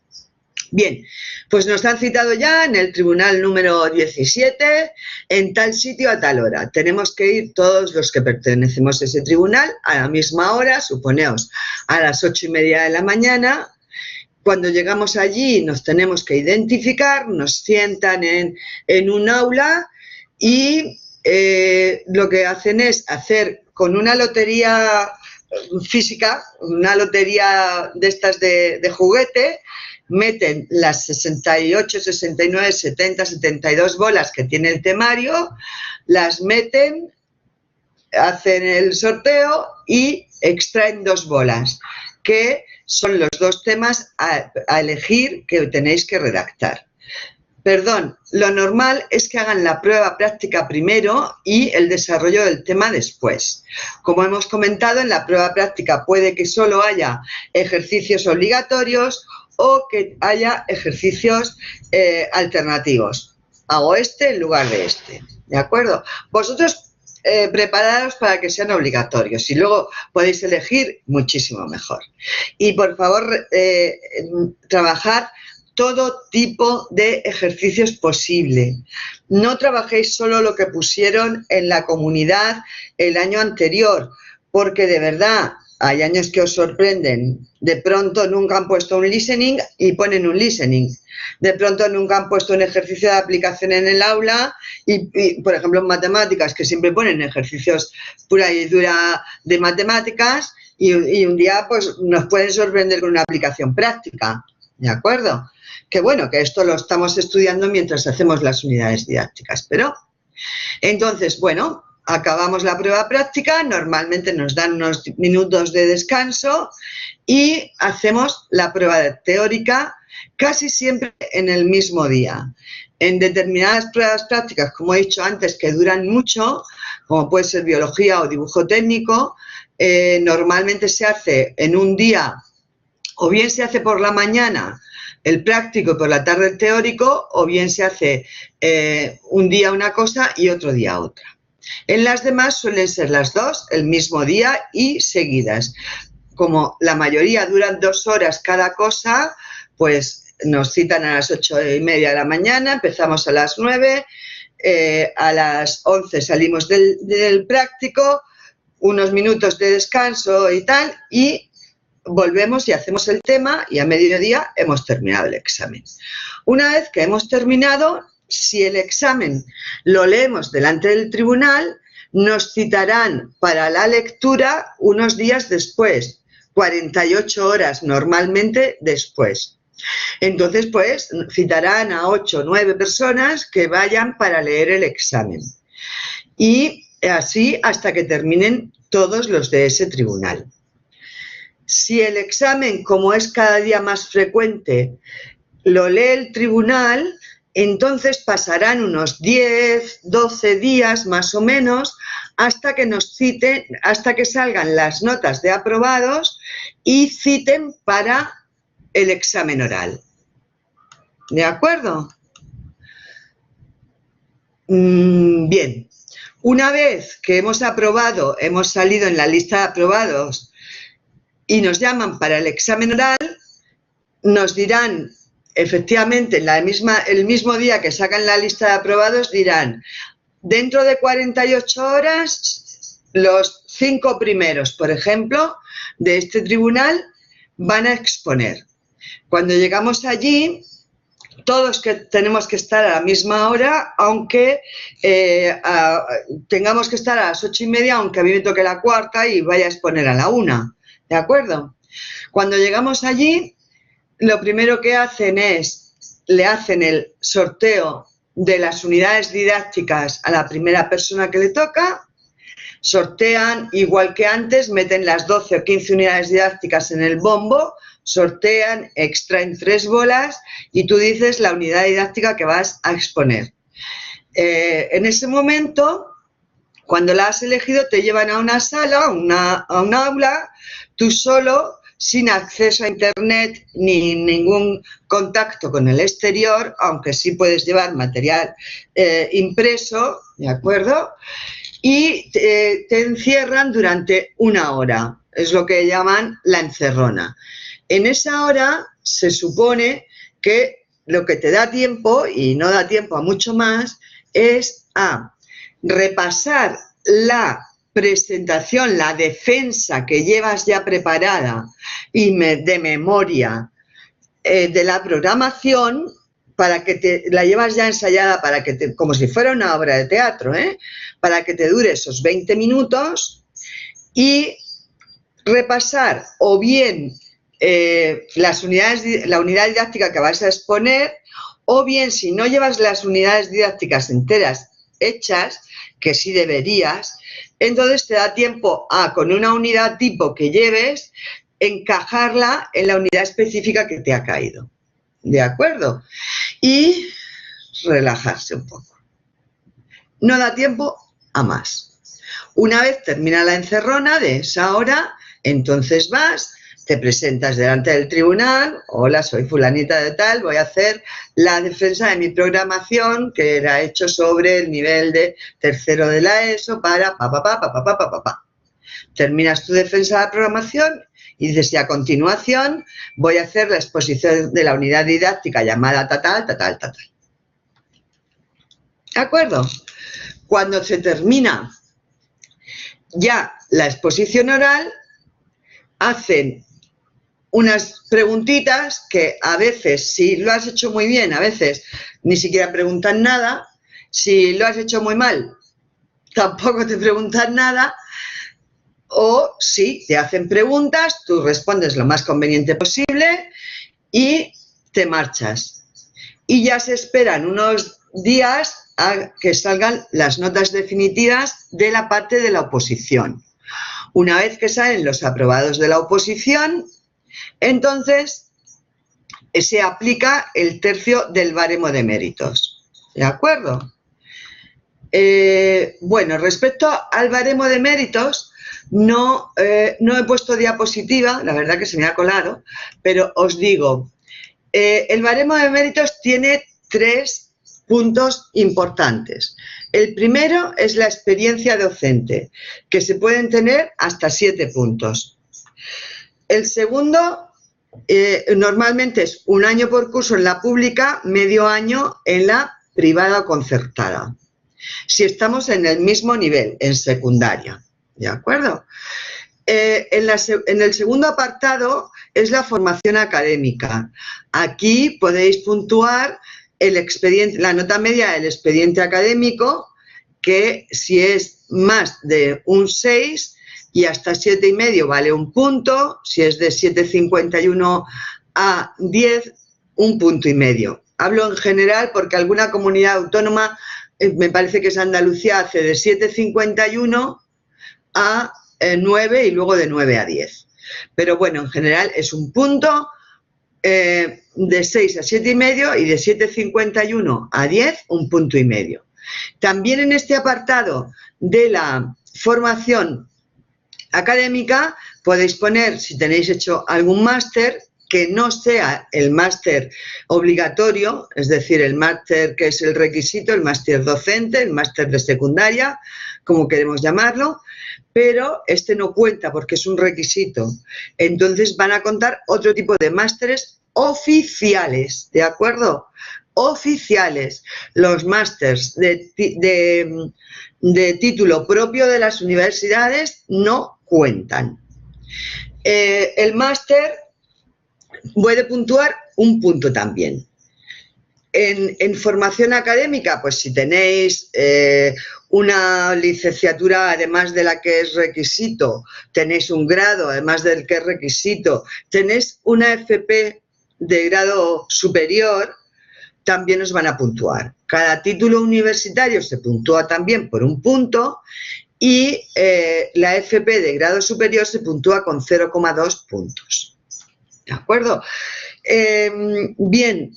Bien, pues nos han citado ya en el tribunal número 17, en tal sitio a tal hora. Tenemos que ir todos los que pertenecemos a ese tribunal a la misma hora, suponeos a las 8:30 de la mañana. Cuando llegamos allí nos tenemos que identificar, nos sientan en un aula y lo que hacen es hacer con una lotería física, una lotería de estas de juguete, meten las 68, 69, 70, 72 bolas que tiene el temario, las meten, hacen el sorteo y extraen 2 bolas, que son los 2 temas a elegir que tenéis que redactar. Perdón, lo normal es que hagan la prueba práctica primero y el desarrollo del tema después. Como hemos comentado, en la prueba práctica puede que solo haya ejercicios obligatorios o que haya ejercicios alternativos. Hago este en lugar de este, ¿de acuerdo? Vosotros preparados para que sean obligatorios y luego podéis elegir muchísimo mejor. Y por favor, trabajad todo tipo de ejercicios posible. No trabajéis solo lo que pusieron en la comunidad el año anterior, porque de verdad hay años que os sorprenden. De pronto nunca han puesto un listening y ponen un listening. De pronto nunca han puesto un ejercicio de aplicación en el aula y por ejemplo, en matemáticas, que siempre ponen ejercicios pura y dura de matemáticas y un día pues nos pueden sorprender con una aplicación práctica. ¿De acuerdo? Que bueno, que esto lo estamos estudiando mientras hacemos las unidades didácticas. Pero, entonces, bueno, acabamos la prueba práctica, normalmente nos dan unos minutos de descanso y hacemos la prueba teórica casi siempre en el mismo día. En determinadas pruebas prácticas, como he dicho antes, que duran mucho, como puede ser biología o dibujo técnico, normalmente se hace en un día, o bien se hace por la mañana el práctico y por la tarde el teórico, o bien se hace un día una cosa y otro día otra. En las demás suelen ser las dos, el mismo día y seguidas. Como la mayoría duran 2 horas cada cosa, pues nos citan a las 8:30 de la mañana, empezamos a las 9, a las 11 salimos del práctico, unos minutos de descanso y tal, y volvemos y hacemos el tema y a mediodía hemos terminado el examen. Una vez que hemos terminado, si el examen lo leemos delante del tribunal, nos citarán para la lectura unos días después, 48 horas normalmente después. Entonces, pues, citarán a 8 o 9 personas que vayan para leer el examen. Y así hasta que terminen todos los de ese tribunal. Si el examen, como es cada día más frecuente, lo lee el tribunal, entonces pasarán unos 10, 12 días más o menos hasta que nos citen, hasta que salgan las notas de aprobados y citen para el examen oral. ¿De acuerdo? Bien. Una vez que hemos aprobado, hemos salido en la lista de aprobados y nos llaman para el examen oral, nos dirán, efectivamente, el mismo día que sacan la lista de aprobados, dirán, dentro de 48 horas, los 5 primeros, por ejemplo, de este tribunal, van a exponer. Cuando llegamos allí, todos que tenemos que estar a la misma hora, aunque tengamos que estar a las 8:30, aunque a mí me toque la cuarta y vaya a exponer a la 1. ¿De acuerdo? Cuando llegamos allí, lo primero que hacen es, le hacen el sorteo de las unidades didácticas a la primera persona que le toca, sortean igual que antes, meten las 12 o 15 unidades didácticas en el bombo, sortean, extraen 3 bolas y tú dices la unidad didáctica que vas a exponer. En ese momento, cuando la has elegido, te llevan a una sala, a un aula, tú solo, sin acceso a internet ni ningún contacto con el exterior, aunque sí puedes llevar material impreso, ¿de acuerdo? Y te encierran durante 1 hora, es lo que llaman la encerrona. En esa hora se supone que lo que te da tiempo, y no da tiempo a mucho más, es a repasar la presentación, la defensa que llevas ya preparada y de memoria de la programación, para que la llevas ya ensayada, para que como si fuera una obra de teatro, para que te dure esos 20 minutos y repasar o bien la unidad didáctica que vas a exponer, o bien si no llevas las unidades didácticas enteras hechas, que sí deberías, entonces te da tiempo a, con una unidad tipo que lleves, encajarla en la unidad específica que te ha caído. ¿De acuerdo? Y relajarse un poco. No da tiempo a más. Una vez termina la encerrona de esa hora, entonces vas, te presentas delante del tribunal. Hola, soy fulanita de tal, voy a hacer la defensa de mi programación que era hecho sobre el nivel de tercero de la ESO para Terminas tu defensa de la programación y dices, y a continuación voy a hacer la exposición de la unidad didáctica llamada tal. ¿De acuerdo? Cuando se termina ya la exposición oral, hacen unas preguntitas que a veces, si lo has hecho muy bien, a veces ni siquiera preguntan nada. Si lo has hecho muy mal, tampoco te preguntan nada. O si te hacen preguntas, tú respondes lo más conveniente posible y te marchas. Y ya se esperan unos días a que salgan las notas definitivas de la parte de la oposición. Una vez que salen los aprobados de la oposición, entonces se aplica el tercio del baremo de méritos. ¿De acuerdo? Bueno, respecto al baremo de méritos, no he puesto diapositiva, la verdad que se me ha colado, pero os digo, el baremo de méritos tiene 3 puntos importantes. El primero es la experiencia docente, que se pueden tener hasta 7 puntos. El segundo, normalmente es 1 año por curso en la pública, medio año en la privada o concertada. Si estamos en el mismo nivel, en secundaria. ¿De acuerdo? En el segundo apartado es la formación académica. Aquí podéis puntuar la nota media del expediente académico, que si es más de un 6 y hasta 7,5 vale 1 punto, si es de 7,51 a 10, 1,5 puntos. Hablo en general porque alguna comunidad autónoma, me parece que es Andalucía, hace de 7,51 a 9 y luego de 9 a 10. Pero bueno, en general es 1 punto, de 6 a 7,5 y de 7,51 a 10, 1,5 puntos. También en este apartado de la formación académica podéis poner, si tenéis hecho algún máster, que no sea el máster obligatorio, es decir, el máster que es el requisito, el máster docente, el máster de secundaria, como queremos llamarlo, pero este no cuenta porque es un requisito. Entonces van a contar otro tipo de másteres oficiales, ¿de acuerdo? Oficiales. Los másters de título propio de las universidades no cuentan. El máster puede puntuar 1 punto también. En formación académica, pues si tenéis una licenciatura, además de la que es requisito, tenéis un grado, además del que es requisito, tenéis una FP de grado superior, también os van a puntuar. Cada título universitario se puntúa también por 1 punto y la FP de grado superior se puntúa con 0,2 puntos. ¿De acuerdo? Bien,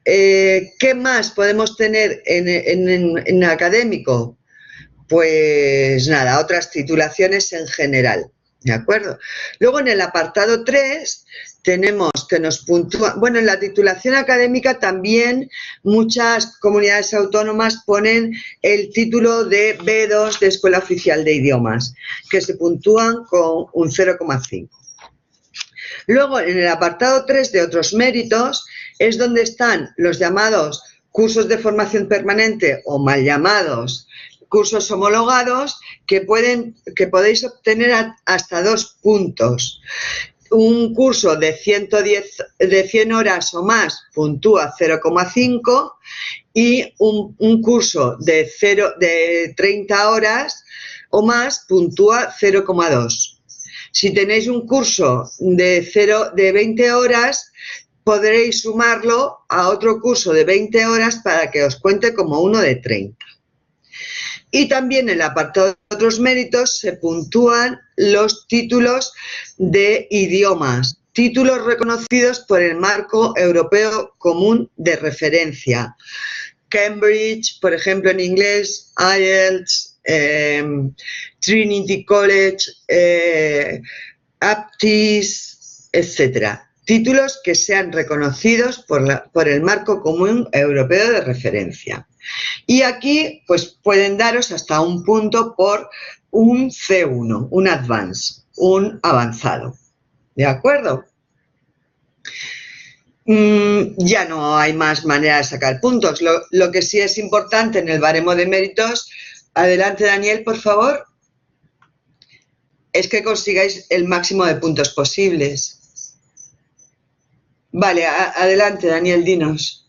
¿qué más podemos tener en académico? Pues nada, otras titulaciones en general. ¿De acuerdo? Luego en el apartado 3 tenemos que nos puntúan, bueno, en la titulación académica también muchas comunidades autónomas ponen el título de B2 de Escuela Oficial de Idiomas, que se puntúan con un 0,5. Luego en el apartado 3 de otros méritos es donde están los llamados cursos de formación permanente o mal llamados cursos homologados que podéis obtener hasta 2 puntos. Un curso de 100 horas o más puntúa 0,5 y un curso de 30 horas o más puntúa 0,2. Si tenéis un curso de 20 horas, podréis sumarlo a otro curso de 20 horas para que os cuente como uno de 30. Y también en el apartado de otros méritos se puntúan los títulos de idiomas, títulos reconocidos por el Marco Europeo Común de Referencia. Cambridge, por ejemplo, en inglés, IELTS, Trinity College, APTIS, etc. Títulos que sean reconocidos por el Marco Común Europeo de Referencia. Y aquí pues pueden daros hasta un punto por un C1, un Advanced, un avanzado. ¿De acuerdo? Ya no hay más manera de sacar puntos. Lo que sí es importante en el baremo de méritos, adelante Daniel, por favor, es que consigáis el máximo de puntos posibles. Vale, adelante Daniel, dinos.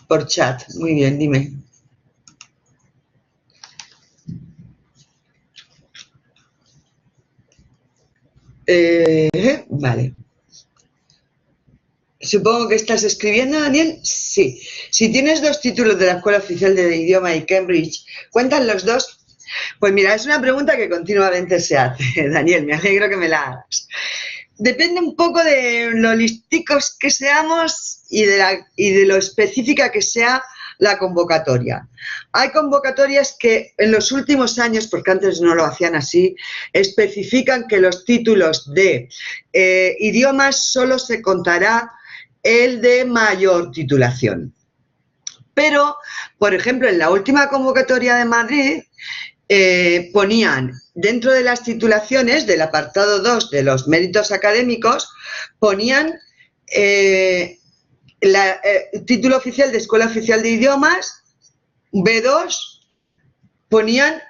Por chat, muy bien, dime. Vale. Supongo que estás escribiendo, Daniel. Sí. Si tienes 2 títulos de la Escuela Oficial de Idioma y Cambridge, ¿cuentan los 2? Pues mira, es una pregunta que continuamente se hace, Daniel, me alegro que me la hagas. Depende un poco de lo listicos que seamos y de lo específica que sea la convocatoria. Hay convocatorias que en los últimos años, porque antes no lo hacían así, especifican que los títulos de idiomas solo se contará el de mayor titulación. Pero, por ejemplo, en la última convocatoria de Madrid, ponían dentro de las titulaciones del apartado 2 de los méritos académicos, ponían título oficial de Escuela Oficial de Idiomas, B2, ponían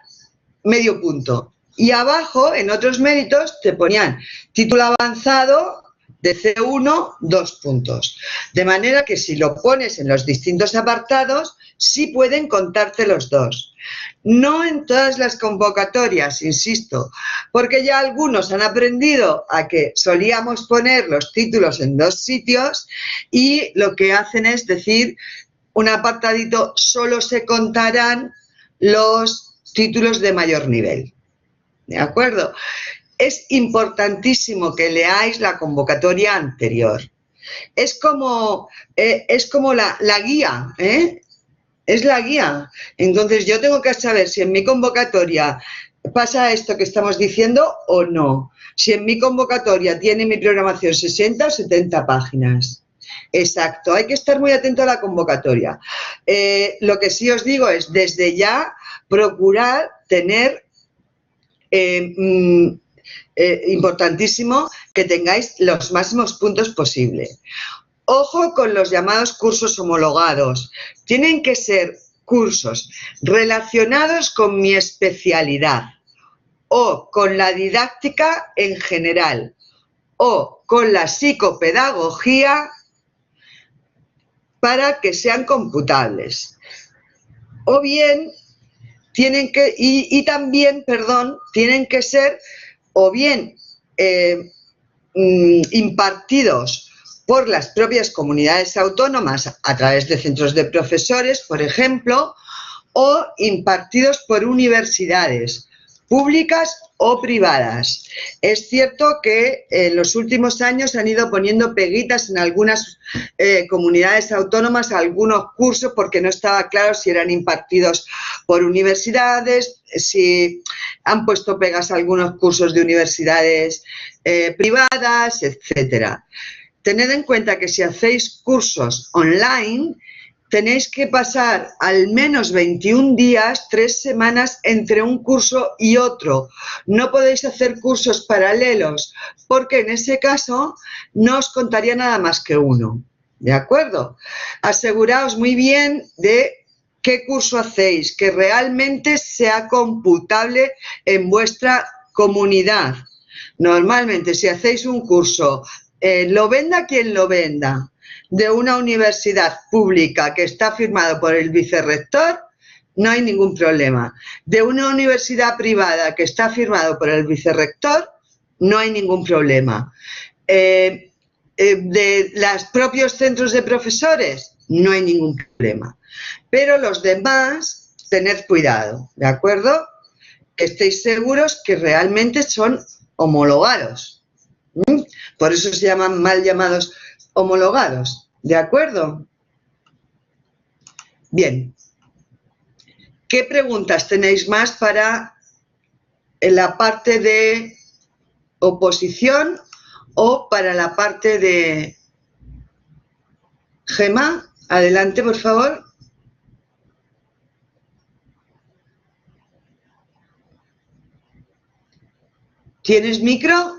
medio punto. Y abajo, en otros méritos, te ponían título avanzado de C1, 2 puntos. De manera que si lo pones en los distintos apartados, sí pueden contarte los 2. No en todas las convocatorias, insisto, porque ya algunos han aprendido a que solíamos poner los títulos en 2 sitios y lo que hacen es decir, un apartadito, solo se contarán los títulos de mayor nivel. ¿De acuerdo? Es importantísimo que leáis la convocatoria anterior. Es como la guía, ¿eh? Es la guía. Entonces yo tengo que saber si en mi convocatoria pasa esto que estamos diciendo o no. Si en mi convocatoria tiene mi programación 60 o 70 páginas. Exacto, hay que estar muy atento a la convocatoria. Lo que sí os digo es, desde ya, procurar tener, importantísimo, que tengáis los máximos puntos posibles. Ojo con los llamados cursos homologados. Tienen que ser cursos relacionados con mi especialidad o con la didáctica en general o con la psicopedagogía para que sean computables. O bien, tienen que, también, tienen que ser o bien impartidos por las propias comunidades autónomas a través de centros de profesores, por ejemplo, o impartidos por universidades públicas o privadas. Es cierto que en los últimos años han ido poniendo peguitas en algunas comunidades autónomas a algunos cursos porque no estaba claro si eran impartidos por universidades, si han puesto pegas a algunos cursos de universidades privadas, etcétera. Tened en cuenta que si hacéis cursos online, tenéis que pasar al menos 21 días, 3 semanas entre un curso y otro. No podéis hacer cursos paralelos, porque en ese caso no os contaría nada más que uno. ¿De acuerdo? Aseguraos muy bien de qué curso hacéis, que realmente sea computable en vuestra comunidad. Normalmente, si hacéis un curso, lo venda quien lo venda, de una universidad pública que está firmado por el vicerrector, no hay ningún problema. De una universidad privada que está firmado por el vicerrector, no hay ningún problema. De los propios centros de profesores, no hay ningún problema. Pero los demás, tened cuidado, ¿de acuerdo? Que estéis seguros que realmente son homologados. Por eso se llaman mal llamados homologados, ¿de acuerdo? Bien. ¿Qué preguntas tenéis más para la parte de oposición o para la parte de Gemma? Adelante, por favor. ¿Tienes micro?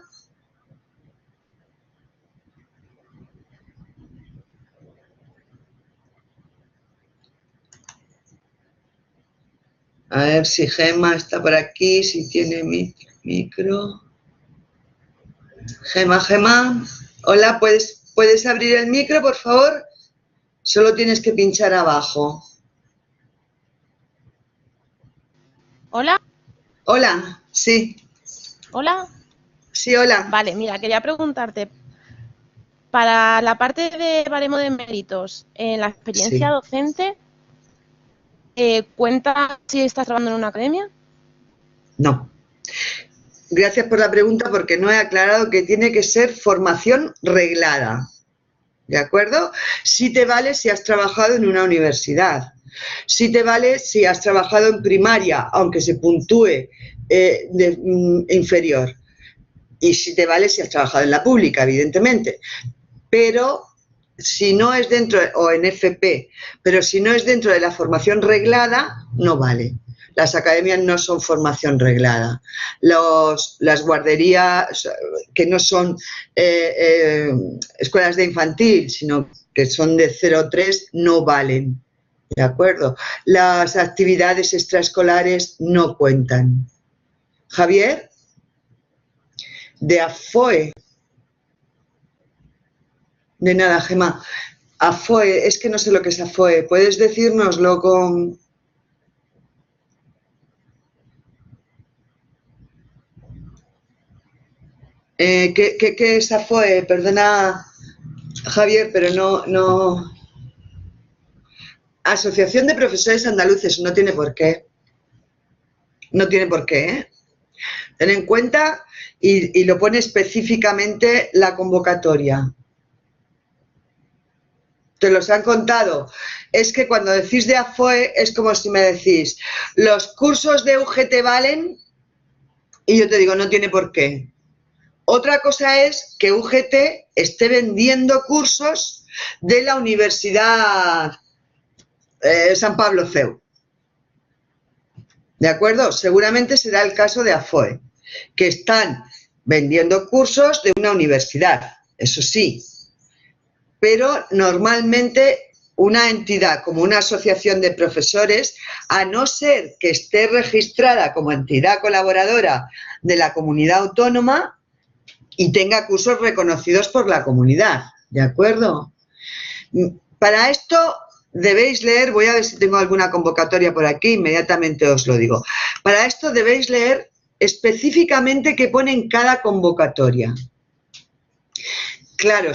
A ver si Gemma está por aquí, si tiene micro. Gemma. Hola, ¿puedes abrir el micro, por favor? Solo tienes que pinchar abajo. ¿Hola? Hola, sí. ¿Hola? Sí, hola. Vale, mira, quería preguntarte, para la parte de baremo de méritos, en la experiencia Sí. docente, ¿cuenta si estás trabajando en una academia? No. Gracias por la pregunta, porque no he aclarado que tiene que ser formación reglada. ¿De acuerdo? Sí te vale si has trabajado en una universidad. Sí te vale si has trabajado en primaria, aunque se puntúe inferior. Y sí te vale si has trabajado en la pública, evidentemente. Pero si no es dentro, o en FP, pero si no es dentro de la formación reglada, no vale. Las academias no son formación reglada. Las guarderías, que no son escuelas de infantil, sino que son de 0-3, no valen. ¿De acuerdo? Las actividades extraescolares no cuentan. Javier, de AFOE. De nada, Gemma. AFOE, es que no sé lo que es AFOE. ¿Puedes decírnoslo con...? ¿Qué es AFOE? Perdona, Javier, pero no... Asociación de Profesores Andaluces, no tiene por qué. No tiene por qué, ¿eh? Ten en cuenta y lo pone específicamente la convocatoria. Te los han contado. Es que cuando decís de AFOE es como si me decís, los cursos de UGT valen, y yo te digo, no tiene por qué. Otra cosa es que UGT esté vendiendo cursos de la Universidad San Pablo CEU. ¿De acuerdo? Seguramente será el caso de AFOE, que están vendiendo cursos de una universidad, eso sí. Pero normalmente una entidad como una asociación de profesores, a no ser que esté registrada como entidad colaboradora de la comunidad autónoma y tenga cursos reconocidos por la comunidad, ¿de acuerdo? Para esto debéis leer, voy a ver si tengo alguna convocatoria por aquí, inmediatamente os lo digo. Para esto debéis leer específicamente qué pone en cada convocatoria. Claro,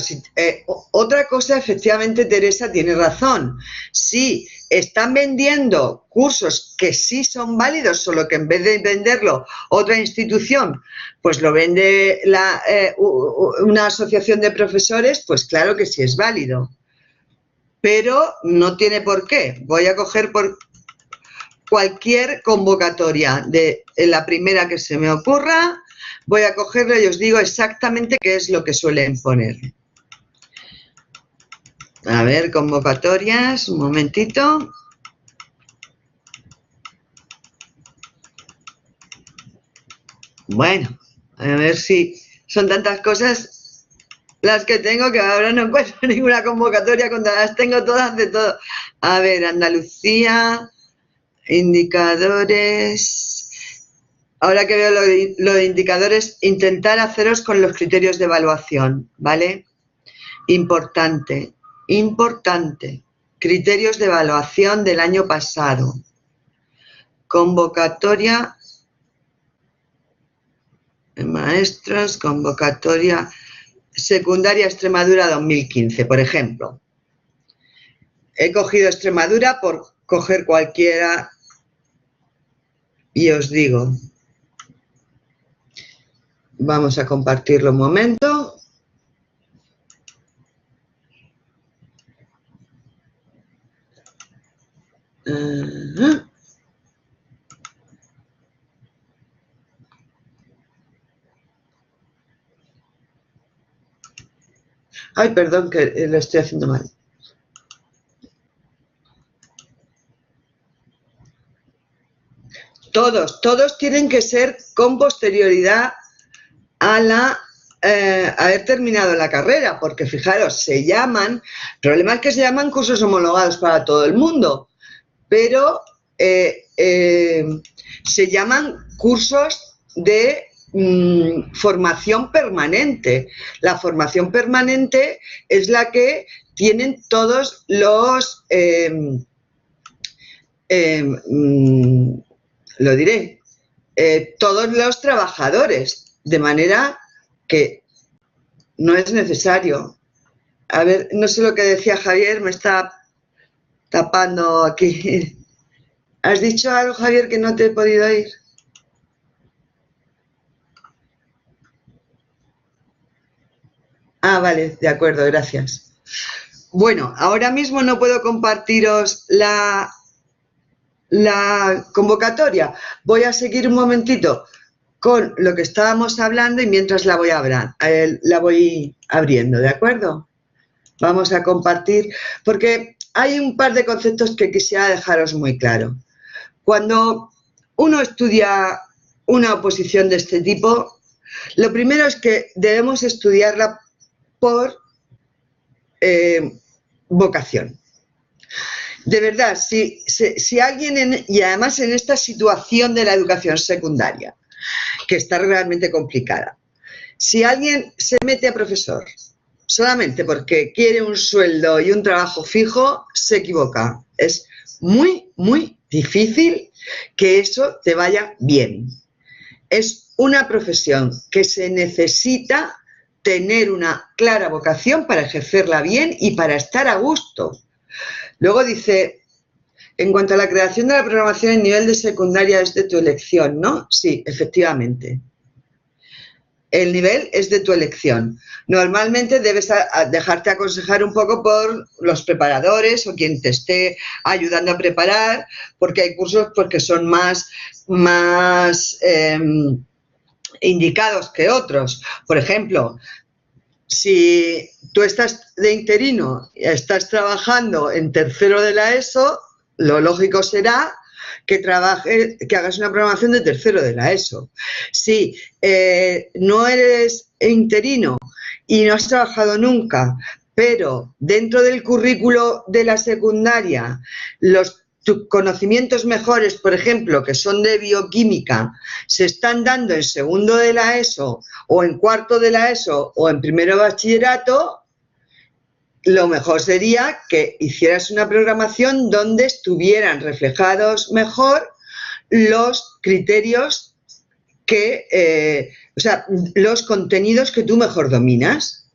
otra cosa, efectivamente, Teresa tiene razón. Si están vendiendo cursos que sí son válidos, solo que en vez de venderlo otra institución, pues lo vende una asociación de profesores, pues claro que sí es válido. Pero no tiene por qué. Voy a coger cualquier convocatoria de la primera que se me ocurra, voy a cogerlo y os digo exactamente qué es lo que suelen poner. A ver, convocatorias, un momentito. Bueno, a ver si son tantas cosas las que tengo que ahora no encuentro ninguna convocatoria cuando las tengo todas de todo. A ver, Andalucía, indicadores. Ahora que veo lo de indicadores, intentar haceros con los criterios de evaluación, ¿vale? Importante, importante. Criterios de evaluación del año pasado. Convocatoria maestros, convocatoria secundaria Extremadura 2015, por ejemplo. He cogido Extremadura por coger cualquiera y os digo, vamos a compartirlo un momento. Ay, perdón, que lo estoy haciendo mal. Todos tienen que ser con posterioridad a la haber terminado la carrera, porque fijaros, se llaman, el problema es que se llaman cursos homologados para todo el mundo, pero se llaman cursos de formación permanente. La formación permanente es la que tienen todos los, lo diré, todos los trabajadores, de manera que no es necesario. A ver, no sé lo que decía Javier, me está tapando aquí. ¿Has dicho algo, Javier, que no te he podido oír? Ah, vale, de acuerdo, gracias. Bueno, ahora mismo no puedo compartiros la convocatoria. Voy a seguir un momentito con lo que estábamos hablando y mientras la voy abriendo, ¿de acuerdo? Vamos a compartir, porque hay un par de conceptos que quisiera dejaros muy claro. Cuando uno estudia una oposición de este tipo, lo primero es que debemos estudiarla por vocación. De verdad, si alguien, y además en esta situación de la educación secundaria, que está realmente complicada, si alguien se mete a profesor solamente porque quiere un sueldo y un trabajo fijo, se equivoca. Es muy, muy difícil que eso te vaya bien. Es una profesión que se necesita tener una clara vocación para ejercerla bien y para estar a gusto. Luego dice, en cuanto a la creación de la programación en nivel de secundaria es de tu elección, ¿no? Sí, efectivamente. El nivel es de tu elección. Normalmente debes dejarte aconsejar un poco por los preparadores o quien te esté ayudando a preparar, porque hay cursos porque son más indicados que otros. Por ejemplo, si tú estás de interino y estás trabajando en tercero de la ESO, lo lógico será que hagas una programación de tercero de la ESO. Si no eres interino y no has trabajado nunca, pero dentro del currículo de la secundaria, tus conocimientos mejores, por ejemplo, que son de bioquímica, se están dando en segundo de la ESO, o en cuarto de la ESO, o en primero de bachillerato, lo mejor sería que hicieras una programación donde estuvieran reflejados mejor los criterios o sea, los contenidos que tú mejor dominas.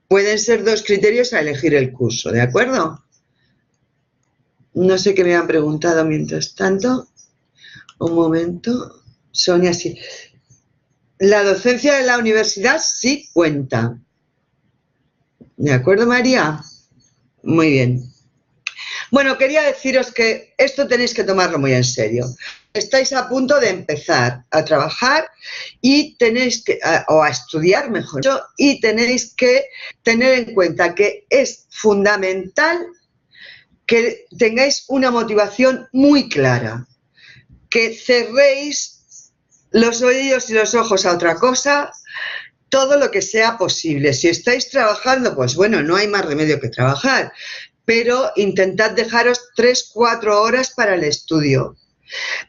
Pueden ser 2 criterios a elegir el curso, ¿de acuerdo? No sé qué me han preguntado mientras tanto. Un momento. Sonia, sí. La docencia de la universidad sí cuenta. ¿De acuerdo, María? Muy bien. Bueno, quería deciros que esto tenéis que tomarlo muy en serio. Estáis a punto de empezar a trabajar y tenéis que, o a estudiar, mejor dicho, y tenéis que tener en cuenta que es fundamental que tengáis una motivación muy clara, que cerréis los oídos y los ojos a otra cosa, todo lo que sea posible. Si estáis trabajando, pues bueno, no hay más remedio que trabajar, pero intentad dejaros 3-4 horas para el estudio.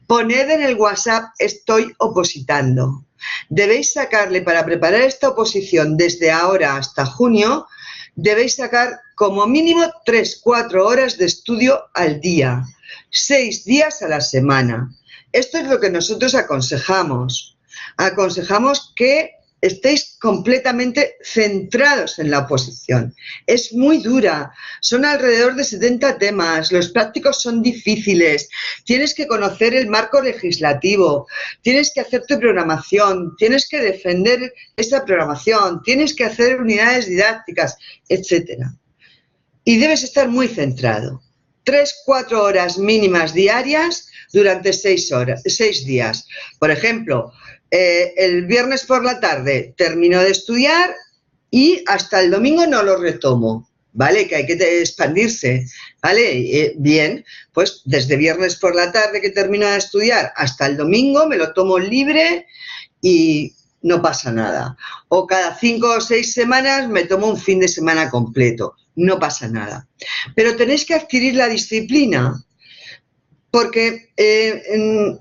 Poned en el WhatsApp "estoy opositando". Debéis sacarle, para preparar esta oposición desde ahora hasta junio, debéis sacar como mínimo 3-4 horas de estudio al día, 6 días a la semana. Esto es lo que nosotros aconsejamos. Aconsejamos que estéis completamente centrados en la oposición. Es muy dura, son alrededor de 70 temas, los prácticos son difíciles, tienes que conocer el marco legislativo, tienes que hacer tu programación, tienes que defender esa programación, tienes que hacer unidades didácticas, etcétera. Y debes estar muy centrado. 3-4 horas mínimas diarias durante 6 días. Por ejemplo, el viernes por la tarde termino de estudiar y hasta el domingo no lo retomo, ¿vale? Que hay que expandirse, ¿vale? Bien, pues desde viernes por la tarde que termino de estudiar hasta el domingo me lo tomo libre y no pasa nada. O cada 5 o 6 semanas me tomo un fin de semana completo, no pasa nada. Pero tenéis que adquirir la disciplina, porque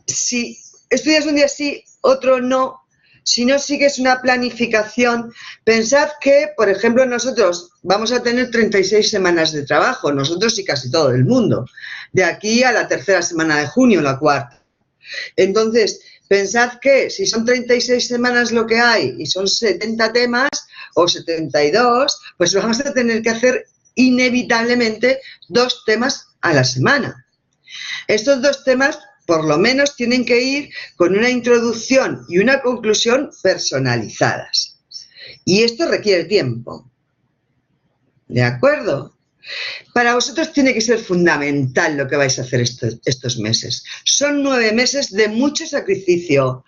si estudias un día sí, otro no, si no sigues una planificación, pensad que, por ejemplo, nosotros vamos a tener 36 semanas de trabajo, nosotros y casi todo el mundo, de aquí a la tercera semana de junio, la cuarta. Entonces, pensad que si son 36 semanas lo que hay y son 70 temas o 72, pues vamos a tener que hacer inevitablemente 2 temas a la semana. Estos 2 temas por lo menos tienen que ir con una introducción y una conclusión personalizadas. Y esto requiere tiempo. ¿De acuerdo? Para vosotros tiene que ser fundamental lo que vais a hacer estos meses. Son 9 meses de mucho sacrificio.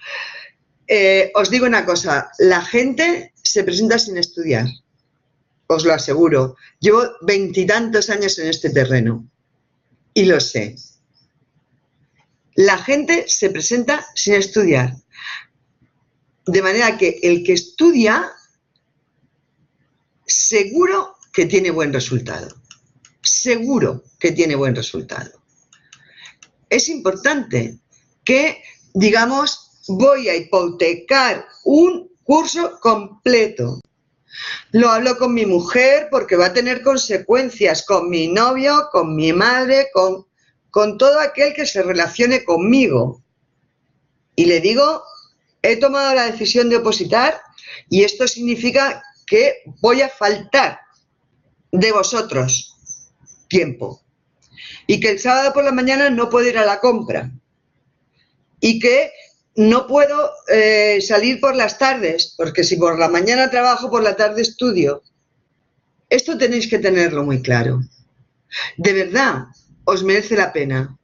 Os digo una cosa, la gente se presenta sin estudiar. Os lo aseguro. Llevo 20 y tantos años en este terreno y lo sé. La gente se presenta sin estudiar, de manera que el que estudia seguro que tiene buen resultado, seguro que tiene buen resultado. Es importante que, digamos, voy a hipotecar un curso completo. Lo hablo con mi mujer porque va a tener consecuencias, con mi novio, con mi madre, con todo aquel que se relacione conmigo. Y le digo, he tomado la decisión de opositar y esto significa que voy a faltar de vosotros tiempo. Y que el sábado por la mañana no puedo ir a la compra. Y que no puedo salir por las tardes, porque si por la mañana trabajo, por la tarde estudio. Esto tenéis que tenerlo muy claro. De verdad, os merece la pena.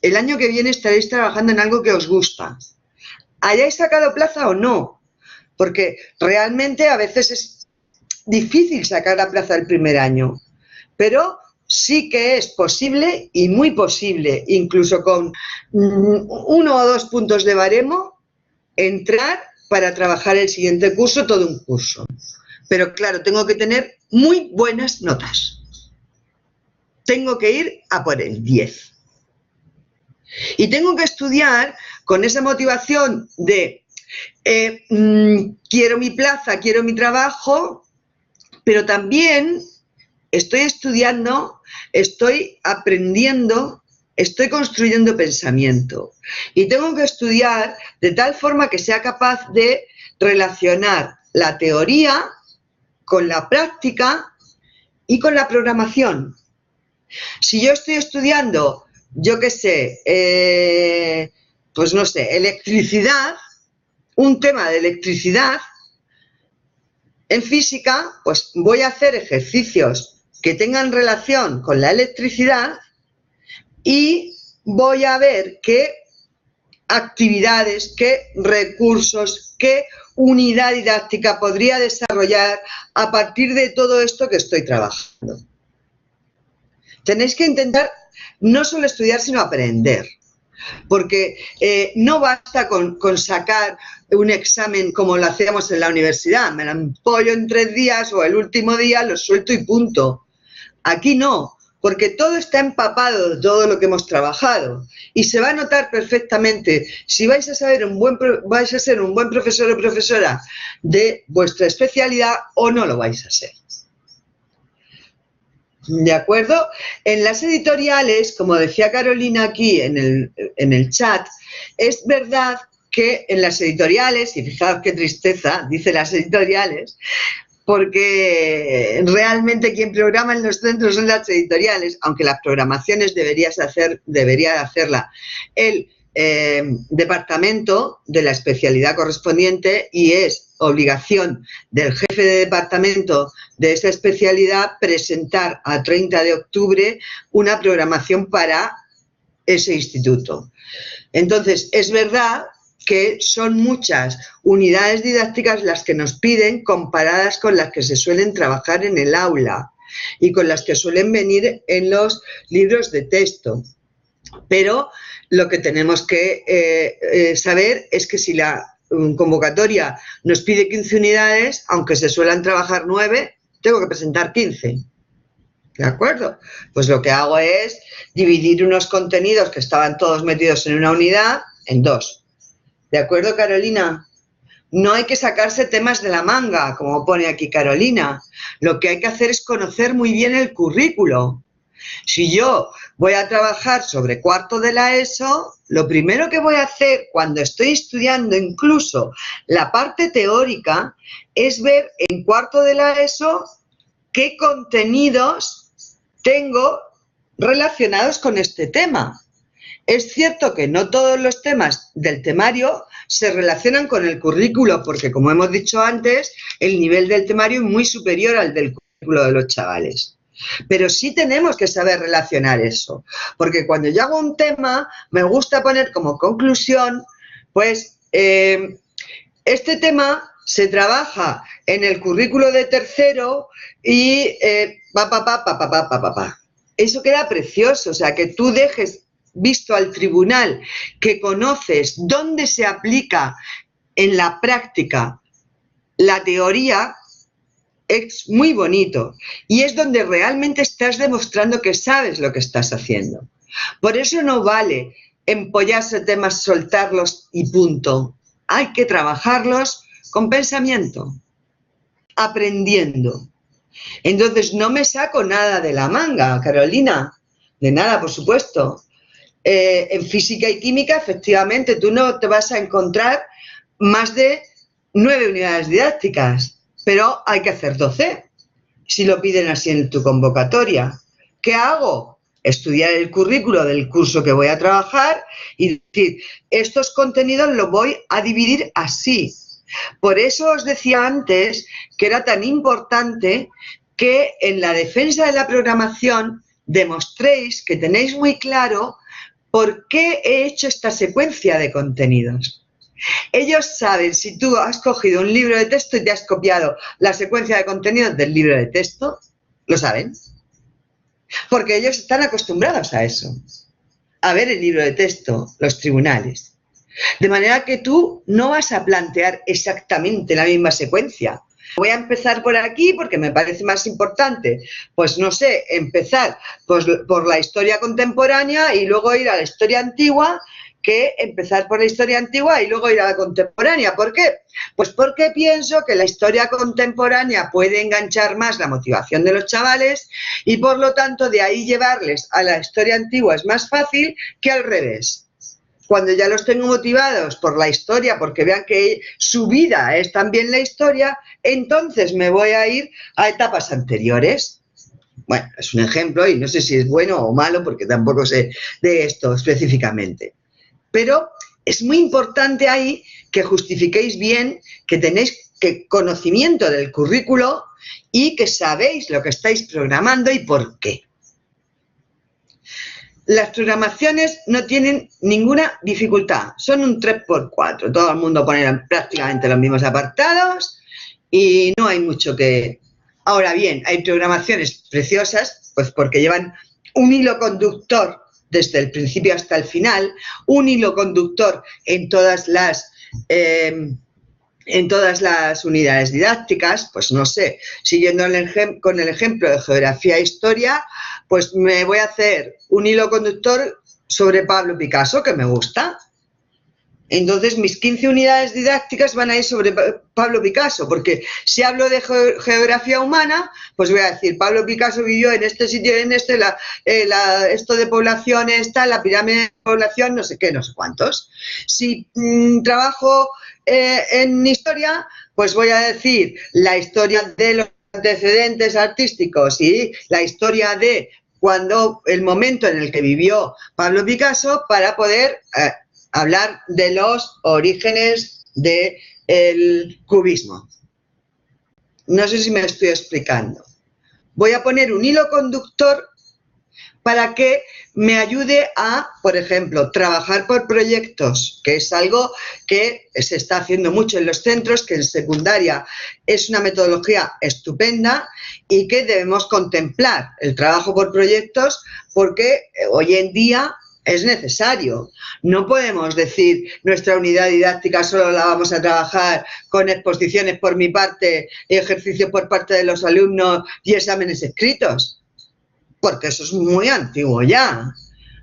El año que viene estaréis trabajando en algo que os gusta. ¿Hayáis sacado plaza o no? Porque realmente a veces es difícil sacar la plaza el primer año. Pero sí que es posible y muy posible, incluso con 1 o 2 puntos de baremo, entrar para trabajar el siguiente curso, todo un curso. Pero claro, tengo que tener muy buenas notas. Tengo que ir a por el 10. Y tengo que estudiar con esa motivación de quiero mi plaza, quiero mi trabajo, pero también estoy estudiando, estoy aprendiendo, estoy construyendo pensamiento. Y tengo que estudiar de tal forma que sea capaz de relacionar la teoría con la práctica y con la programación. Si yo estoy estudiando, yo qué sé, pues no sé, electricidad, un tema de electricidad, en física, pues voy a hacer ejercicios que tengan relación con la electricidad y voy a ver qué actividades, qué recursos, qué unidad didáctica podría desarrollar a partir de todo esto que estoy trabajando. Tenéis que intentar no solo estudiar, sino aprender. Porque no basta con sacar un examen como lo hacíamos en la universidad. Me la empollo en 3 días o el último día lo suelto y punto. Aquí no, porque todo está empapado de todo lo que hemos trabajado. Y se va a notar perfectamente si vais a ser un buen profesor o profesora de vuestra especialidad o no lo vais a ser. ¿De acuerdo? En las editoriales, como decía Carolina aquí en el chat, es verdad que en las editoriales, y fijaos qué tristeza, dice las editoriales, porque realmente quien programa en los centros son las editoriales, aunque las programaciones debería hacerla el departamento de la especialidad correspondiente, y es obligación del jefe de departamento de esa especialidad presentar a 30 de octubre una programación para ese instituto. Entonces, es verdad que son muchas unidades didácticas las que nos piden comparadas con las que se suelen trabajar en el aula y con las que suelen venir en los libros de texto. Pero lo que tenemos que saber es que si la convocatoria nos pide 15 unidades, aunque se suelen trabajar 9, tengo que presentar 15. ¿De acuerdo? Pues lo que hago es dividir unos contenidos que estaban todos metidos en una unidad en 2. ¿De acuerdo, Carolina? No hay que sacarse temas de la manga, como pone aquí Carolina. Lo que hay que hacer es conocer muy bien el currículo. Si yo voy a trabajar sobre cuarto de la ESO, lo primero que voy a hacer cuando estoy estudiando incluso la parte teórica es ver en cuarto de la ESO qué contenidos tengo relacionados con este tema. Es cierto que no todos los temas del temario se relacionan con el currículo, porque como hemos dicho antes, el nivel del temario es muy superior al del currículo de los chavales. Pero sí tenemos que saber relacionar eso, porque cuando yo hago un tema, me gusta poner como conclusión, pues este tema se trabaja en el currículo de tercero y Eso queda precioso, o sea, que tú dejes visto al tribunal que conoces dónde se aplica en la práctica la teoría. Es muy bonito y es donde realmente estás demostrando que sabes lo que estás haciendo. Por eso no vale empollarse temas, soltarlos y punto. Hay que trabajarlos con pensamiento, aprendiendo. Entonces no me saco nada de la manga, Carolina, de nada, por supuesto. En física y química, efectivamente, tú no te vas a encontrar más de 9 unidades didácticas. Pero hay que hacer 12, si lo piden así en tu convocatoria. ¿Qué hago? Estudiar el currículo del curso que voy a trabajar y decir, estos contenidos los voy a dividir así. Por eso os decía antes que era tan importante que en la defensa de la programación demostréis que tenéis muy claro por qué he hecho esta secuencia de contenidos. Ellos saben si tú has cogido un libro de texto y te has copiado la secuencia de contenidos del libro de texto, lo saben, porque ellos están acostumbrados a eso, a ver el libro de texto, los tribunales. De manera que tú no vas a plantear exactamente la misma secuencia. Voy a empezar por aquí porque me parece más importante, pues no sé, empezar por la historia contemporánea y luego ir a la historia antigua, que empezar por la historia antigua y luego ir a la contemporánea. ¿Por qué? Pues porque pienso que la historia contemporánea puede enganchar más la motivación de los chavales y por lo tanto de ahí llevarles a la historia antigua es más fácil que al revés. Cuando ya los tengo motivados por la historia, porque vean que su vida es también la historia, entonces me voy a ir a etapas anteriores. Bueno, es un ejemplo y no sé si es bueno o malo porque tampoco sé de esto específicamente. Pero es muy importante ahí que justifiquéis bien, que tenéis conocimiento del currículo y que sabéis lo que estáis programando y por qué. las programaciones no tienen ninguna dificultad, son un 3×4, todo el mundo pone prácticamente los mismos apartados y no hay mucho que... Ahora bien, hay programaciones preciosas, pues porque llevan un hilo conductor desde el principio hasta el final, un hilo conductor en todas las unidades didácticas, pues no sé, siguiendo con el ejemplo de geografía e historia, pues me voy a hacer un hilo conductor sobre Pablo Picasso, que me gusta. Entonces mis 15 unidades didácticas van a ir sobre Pablo Picasso, porque si hablo de geografía humana, pues voy a decir, Pablo Picasso vivió en este sitio, en este, esto de población, la pirámide de población, no sé qué, no sé cuántos. Si trabajo en historia, pues voy a decir la historia de los antecedentes artísticos y la historia de el momento en el que vivió Pablo Picasso para poder... hablar de los orígenes del cubismo. No sé si me estoy explicando. Voy a poner un hilo conductor para que me ayude a, por ejemplo, trabajar por proyectos, que es algo que se está haciendo mucho en los centros, que en secundaria es una metodología estupenda y que debemos contemplar el trabajo por proyectos porque hoy en día es necesario. No podemos decir nuestra unidad didáctica solo la vamos a trabajar con exposiciones por mi parte, ejercicios por parte de los alumnos y exámenes escritos, porque eso es muy antiguo ya.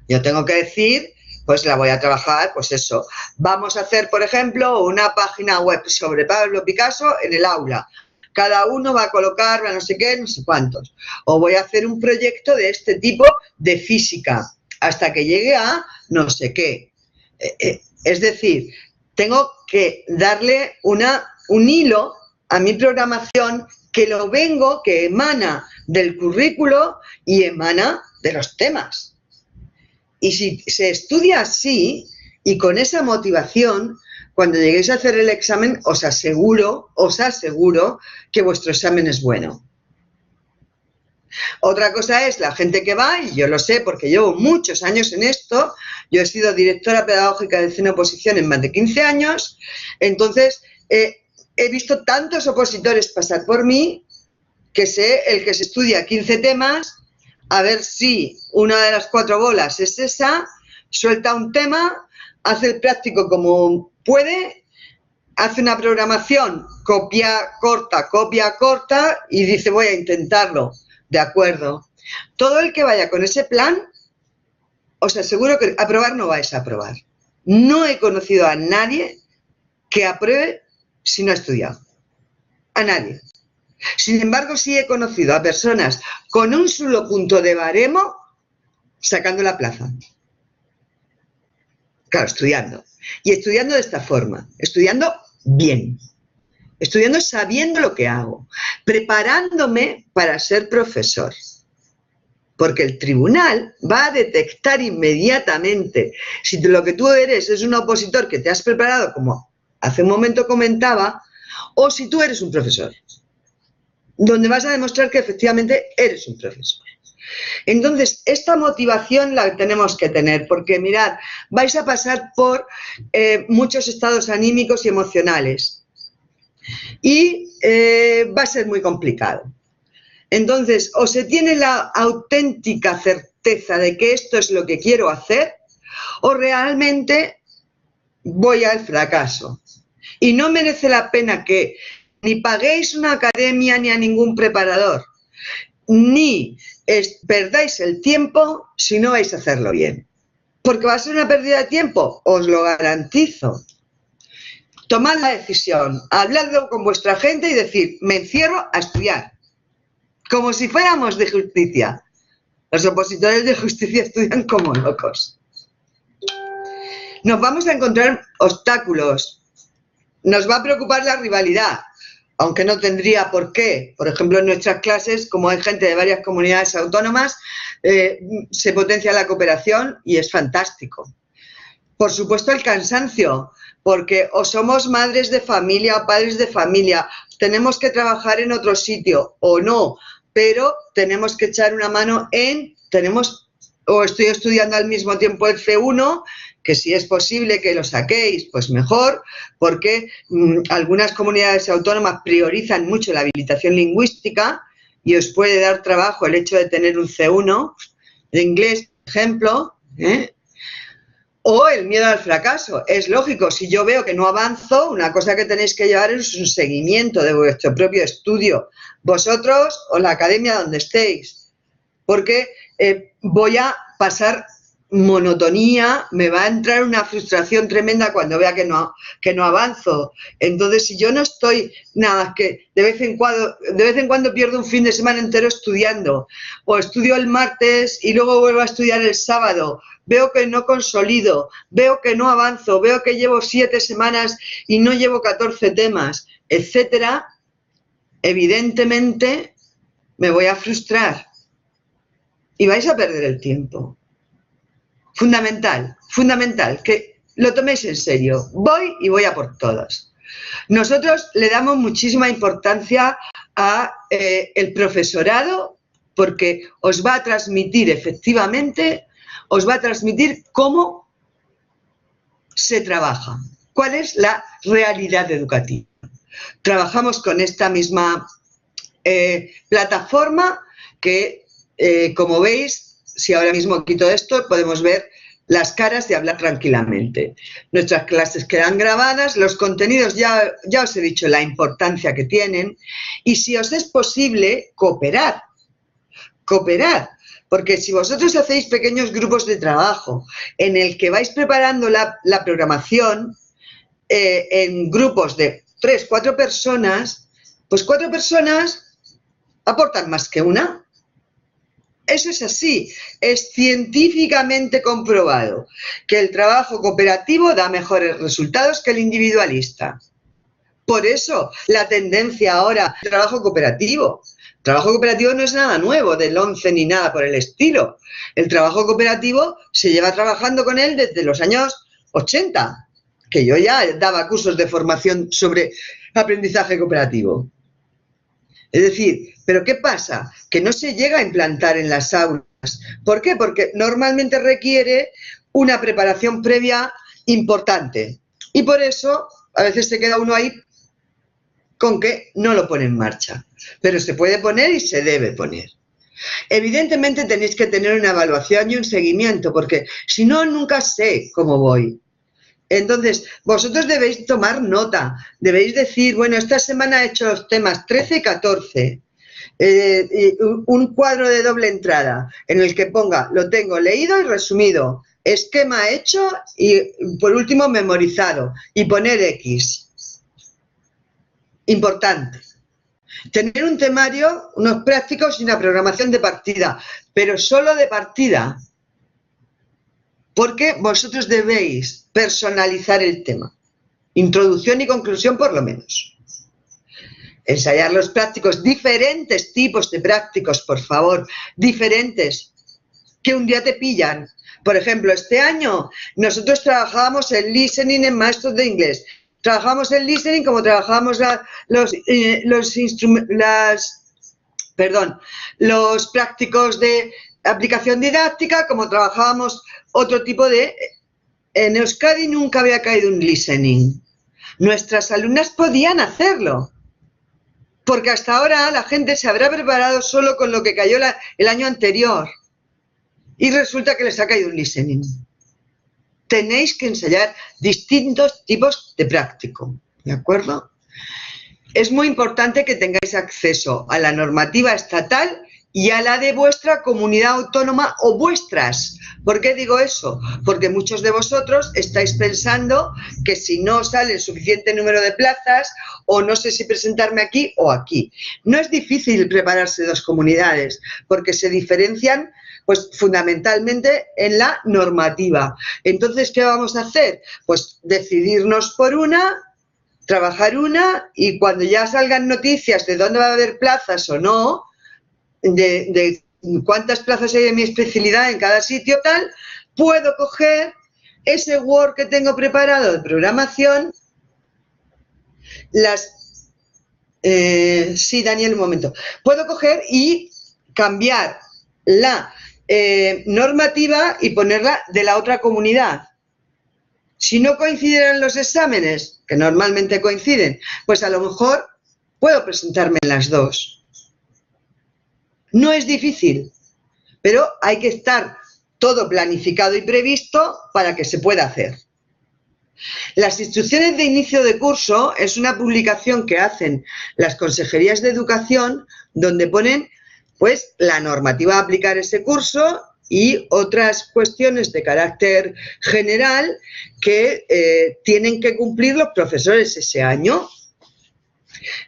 Yo tengo que decir, pues la voy a trabajar, pues eso. Vamos a hacer, por ejemplo, una página web sobre Pablo Picasso en el aula. Cada uno va a colocar no sé qué, no sé cuántos. O voy a hacer un proyecto de este tipo de física, hasta que llegue a no sé qué. Es decir, tengo que darle un hilo a mi programación que emana del currículo y emana de los temas. Y si se estudia así y con esa motivación, cuando lleguéis a hacer el examen, os aseguro que vuestro examen es bueno. Otra cosa es la gente que va, y yo lo sé porque llevo muchos años en esto, yo he sido directora pedagógica de Cine Oposición en más de 15 años, entonces he visto tantos opositores pasar por mí que sé el que se estudia 15 temas, a ver si una de las 4 bolas es esa, suelta un tema, hace el práctico como puede, hace una programación, copia corta y dice voy a intentarlo. De acuerdo. Todo el que vaya con ese plan, os aseguro que aprobar no vais a aprobar. No he conocido a nadie que apruebe si no ha estudiado. A nadie. Sin embargo, sí he conocido a personas con un solo punto de baremo sacando la plaza. Claro, estudiando. Y estudiando de esta forma. Estudiando bien. Estudiando sabiendo lo que hago, preparándome para ser profesor. Porque el tribunal va a detectar inmediatamente si lo que tú eres es un opositor que te has preparado, como hace un momento comentaba, o si tú eres un profesor, donde vas a demostrar que efectivamente eres un profesor. Entonces, esta motivación la tenemos que tener, porque mirad, vais a pasar por muchos estados anímicos y emocionales. Y va a ser muy complicado. Entonces, o se tiene la auténtica certeza de que esto es lo que quiero hacer, o realmente voy al fracaso. Y no merece la pena que ni paguéis una academia ni a ningún preparador, ni perdáis el tiempo si no vais a hacerlo bien. Porque va a ser una pérdida de tiempo, os lo garantizo. Tomad la decisión, habladlo con vuestra gente y decir, me encierro a estudiar, como si fuéramos de justicia. Los opositores de justicia estudian como locos. Nos vamos a encontrar obstáculos, nos va a preocupar la rivalidad, aunque no tendría por qué. Por ejemplo, en nuestras clases, como hay gente de varias comunidades autónomas, se potencia la cooperación y es fantástico. Por supuesto, el cansancio, porque o somos madres de familia o padres de familia, tenemos que trabajar en otro sitio o no, pero tenemos que echar una mano tenemos o estoy estudiando al mismo tiempo el C1, que si es posible que lo saquéis, pues mejor, porque algunas comunidades autónomas priorizan mucho la habilitación lingüística y os puede dar trabajo el hecho de tener un C1 de inglés, por ejemplo, ¿eh? O el miedo al fracaso. Es lógico, si yo veo que no avanzo, una cosa que tenéis que llevar es un seguimiento de vuestro propio estudio, vosotros o la academia donde estéis, porque voy a pasar monotonía, me va a entrar una frustración tremenda cuando vea que no avanzo. Entonces, si yo no estoy nada más que de vez en cuando pierdo un fin de semana entero estudiando, o estudio el martes y luego vuelvo a estudiar el sábado, veo que no consolido, veo que no avanzo, veo que llevo 7 semanas y no llevo 14 temas, etcétera, evidentemente me voy a frustrar y vais a perder el tiempo. Fundamental, que lo toméis en serio. Voy y voy a por todas. Nosotros le damos muchísima importancia a el profesorado, porque os va a transmitir efectivamente, os va a transmitir cómo se trabaja, cuál es la realidad educativa. Trabajamos con esta misma plataforma que, como veis, si ahora mismo quito esto, podemos ver las caras y hablar tranquilamente. Nuestras clases quedan grabadas, los contenidos ya os he dicho la importancia que tienen, y si os es posible, cooperar, porque si vosotros hacéis pequeños grupos de trabajo en el que vais preparando la programación en grupos de 3, 4 personas, pues 4 personas aportan más que una. Eso es así, es científicamente comprobado que el trabajo cooperativo da mejores resultados que el individualista. Por eso la tendencia ahora al trabajo cooperativo. El trabajo cooperativo no es nada nuevo, del 11 ni nada por el estilo. El trabajo cooperativo se lleva trabajando con él desde los años 80, que yo ya daba cursos de formación sobre aprendizaje cooperativo. Es decir, ¿pero qué pasa? Que no se llega a implantar en las aulas. ¿Por qué? Porque normalmente requiere una preparación previa importante. Y por eso a veces se queda uno ahí con que no lo pone en marcha. Pero se puede poner y se debe poner. Evidentemente tenéis que tener una evaluación y un seguimiento, porque si no, nunca sé cómo voy. Entonces, vosotros debéis tomar nota, debéis decir, bueno, esta semana he hecho los temas 13 y 14, un cuadro de doble entrada en el que ponga, lo tengo leído y resumido, esquema hecho y, por último, memorizado, y poner X. Importante. Tener un temario, unos prácticos y una programación de partida, pero solo de partida. Porque vosotros debéis personalizar el tema. Introducción y conclusión por lo menos. Ensayar los prácticos, diferentes tipos de prácticos, por favor, diferentes, que un día te pillan. Por ejemplo, este año nosotros trabajábamos el listening en maestros de inglés. Trabajamos el listening como trabajábamos los prácticos de aplicación didáctica, como trabajábamos otro tipo de... En Euskadi nunca había caído un listening. Nuestras alumnas podían hacerlo, porque hasta ahora la gente se habrá preparado solo con lo que cayó el año anterior y resulta que les ha caído un listening. Tenéis que ensayar distintos tipos de práctico, ¿de acuerdo? Es muy importante que tengáis acceso a la normativa estatal y a la de vuestra comunidad autónoma o vuestras. ¿Por qué digo eso? Porque muchos de vosotros estáis pensando que si no sale el suficiente número de plazas, o no sé si presentarme aquí o aquí. No es difícil prepararse 2 comunidades, porque se diferencian pues fundamentalmente en la normativa. Entonces, ¿qué vamos a hacer? Pues decidirnos por una, trabajar una, y cuando ya salgan noticias de dónde va a haber plazas o no, de cuántas plazas hay en mi especialidad en cada sitio tal, puedo coger ese Word que tengo preparado de programación, sí, Daniel, un momento, puedo coger y cambiar la normativa y ponerla de la otra comunidad. Si no coincidieran los exámenes, que normalmente coinciden, pues a lo mejor puedo presentarme en las dos. No es difícil, pero hay que estar todo planificado y previsto para que se pueda hacer. Las instrucciones de inicio de curso es una publicación que hacen las consejerías de educación donde ponen pues la normativa a aplicar ese curso y otras cuestiones de carácter general que tienen que cumplir los profesores ese año.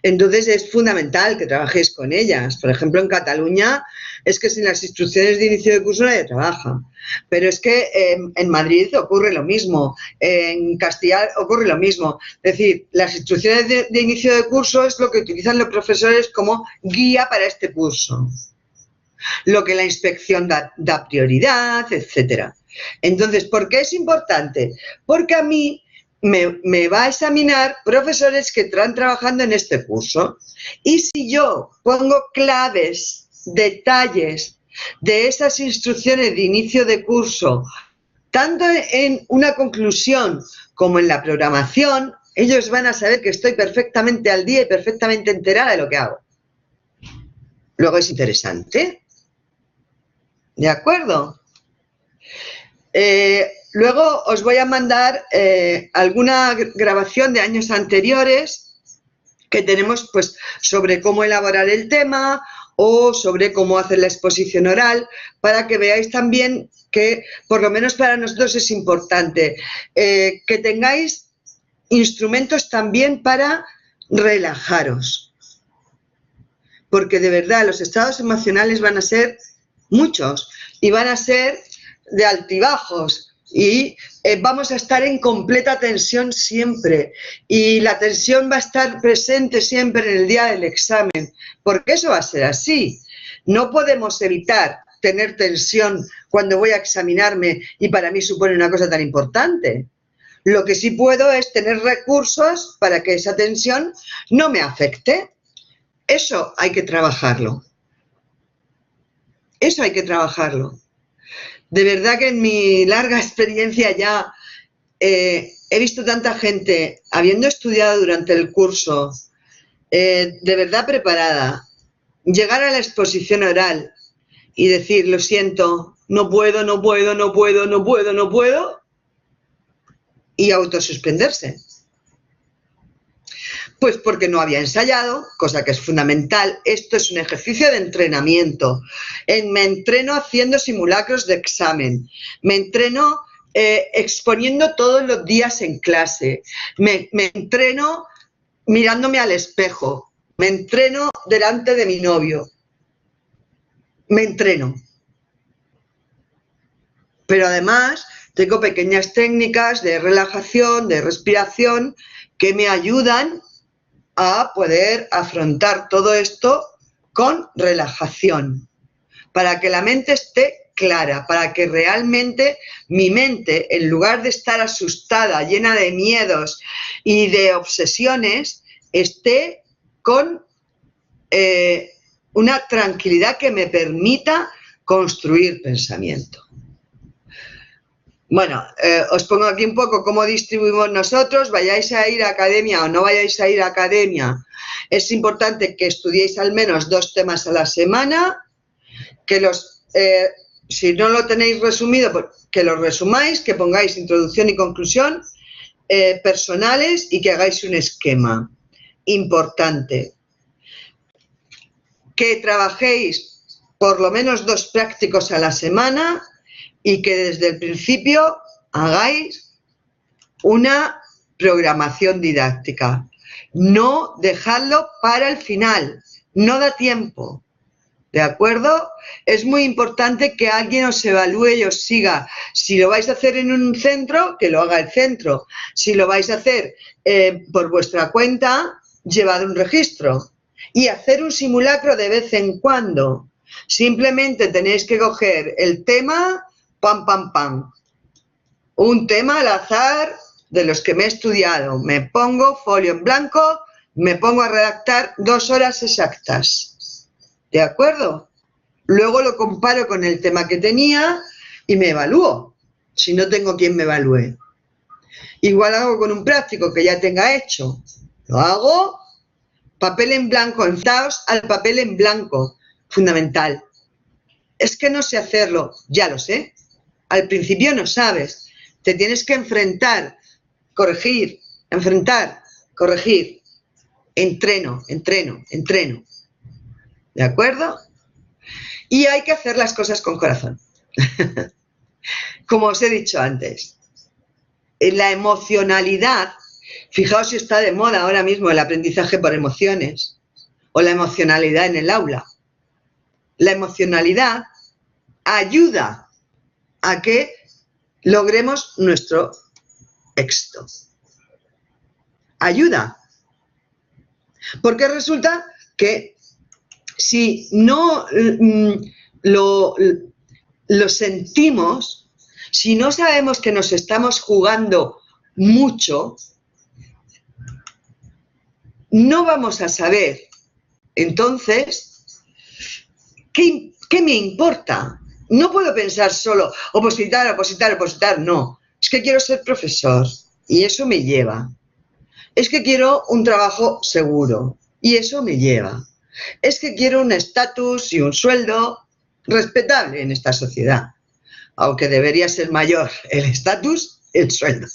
Entonces es fundamental que trabajéis con ellas. Por ejemplo, en Cataluña es que sin las instrucciones de inicio de curso nadie trabaja. Pero es que en Madrid ocurre lo mismo, en Castilla ocurre lo mismo. Es decir, las instrucciones de inicio de curso es lo que utilizan los profesores como guía para este curso. Lo que la inspección da prioridad, etcétera. Entonces, ¿por qué es importante? Porque a mí me va a examinar profesores que están trabajando en este curso. Y si yo pongo claves, detalles de esas instrucciones de inicio de curso, tanto en una conclusión como en la programación, ellos van a saber que estoy perfectamente al día y perfectamente enterada de lo que hago. Luego es interesante. ¿De acuerdo? Luego os voy a mandar alguna grabación de años anteriores que tenemos pues sobre cómo elaborar el tema o sobre cómo hacer la exposición oral, para que veáis también que, por lo menos para nosotros es importante, que tengáis instrumentos también para relajaros. Porque de verdad los estados emocionales van a ser muchos y van a ser de altibajos y vamos a estar en completa tensión siempre y la tensión va a estar presente siempre en el día del examen, porque eso va a ser así. No podemos evitar tener tensión cuando voy a examinarme y para mí supone una cosa tan importante. Lo que sí puedo es tener recursos para que esa tensión no me afecte. Eso hay que trabajarlo. Eso hay que trabajarlo. De verdad que en mi larga experiencia ya he visto tanta gente, habiendo estudiado durante el curso, de verdad preparada, llegar a la exposición oral y decir, lo siento, no puedo, no puedo, no puedo, no puedo, no puedo, y autosuspenderse. Pues porque no había ensayado, cosa que es fundamental. Esto es un ejercicio de entrenamiento. Me entreno haciendo simulacros de examen. Me entreno exponiendo todos los días en clase. Me entreno mirándome al espejo. Me entreno delante de mi novio. Me entreno. Pero además tengo pequeñas técnicas de relajación, de respiración, que me ayudan a poder afrontar todo esto con relajación, para que la mente esté clara, para que realmente mi mente, en lugar de estar asustada, llena de miedos y de obsesiones, esté con una tranquilidad que me permita construir pensamiento. Bueno, os pongo aquí un poco cómo distribuimos nosotros, vayáis a ir a academia o no vayáis a ir a academia. Es importante que estudiéis al menos 2 temas a la semana, que si no lo tenéis resumido, pues, que lo resumáis, que pongáis introducción y conclusión personales y que hagáis un esquema. Importante. Que trabajéis por lo menos 2 prácticos a la semana y que desde el principio hagáis una programación didáctica. No dejadlo para el final, no da tiempo, ¿de acuerdo? Es muy importante que alguien os evalúe y os siga. Si lo vais a hacer en un centro, que lo haga el centro. Si lo vais a hacer por vuestra cuenta, llevad un registro. Y hacer un simulacro de vez en cuando. Simplemente tenéis que coger el tema, pam, pam, pam. Un tema al azar de los que me he estudiado. Me pongo folio en blanco, me pongo a redactar 2 horas exactas. ¿De acuerdo? Luego lo comparo con el tema que tenía y me evalúo, si no tengo quien me evalúe. Igual hago con un práctico que ya tenga hecho. Lo hago, papel en blanco, enfrentaos al papel en blanco, fundamental. Es que no sé hacerlo, ya lo sé. Al principio no sabes, te tienes que enfrentar, corregir, enfrentar, corregir. Entreno, entreno, entreno. ¿De acuerdo? Y hay que hacer las cosas con corazón. Como os he dicho antes, en la emocionalidad, fijaos si está de moda ahora mismo el aprendizaje por emociones o la emocionalidad en el aula. La emocionalidad ayuda a que logremos nuestro éxito. Ayuda. Porque resulta que si no lo sentimos, si no sabemos que nos estamos jugando mucho, no vamos a saber. Entonces, ¿qué me importa? No puedo pensar solo opositar, opositar, opositar. No, es que quiero ser profesor y eso me lleva. Es que quiero un trabajo seguro y eso me lleva. Es que quiero un estatus y un sueldo respetable en esta sociedad, aunque debería ser mayor el estatus y el sueldo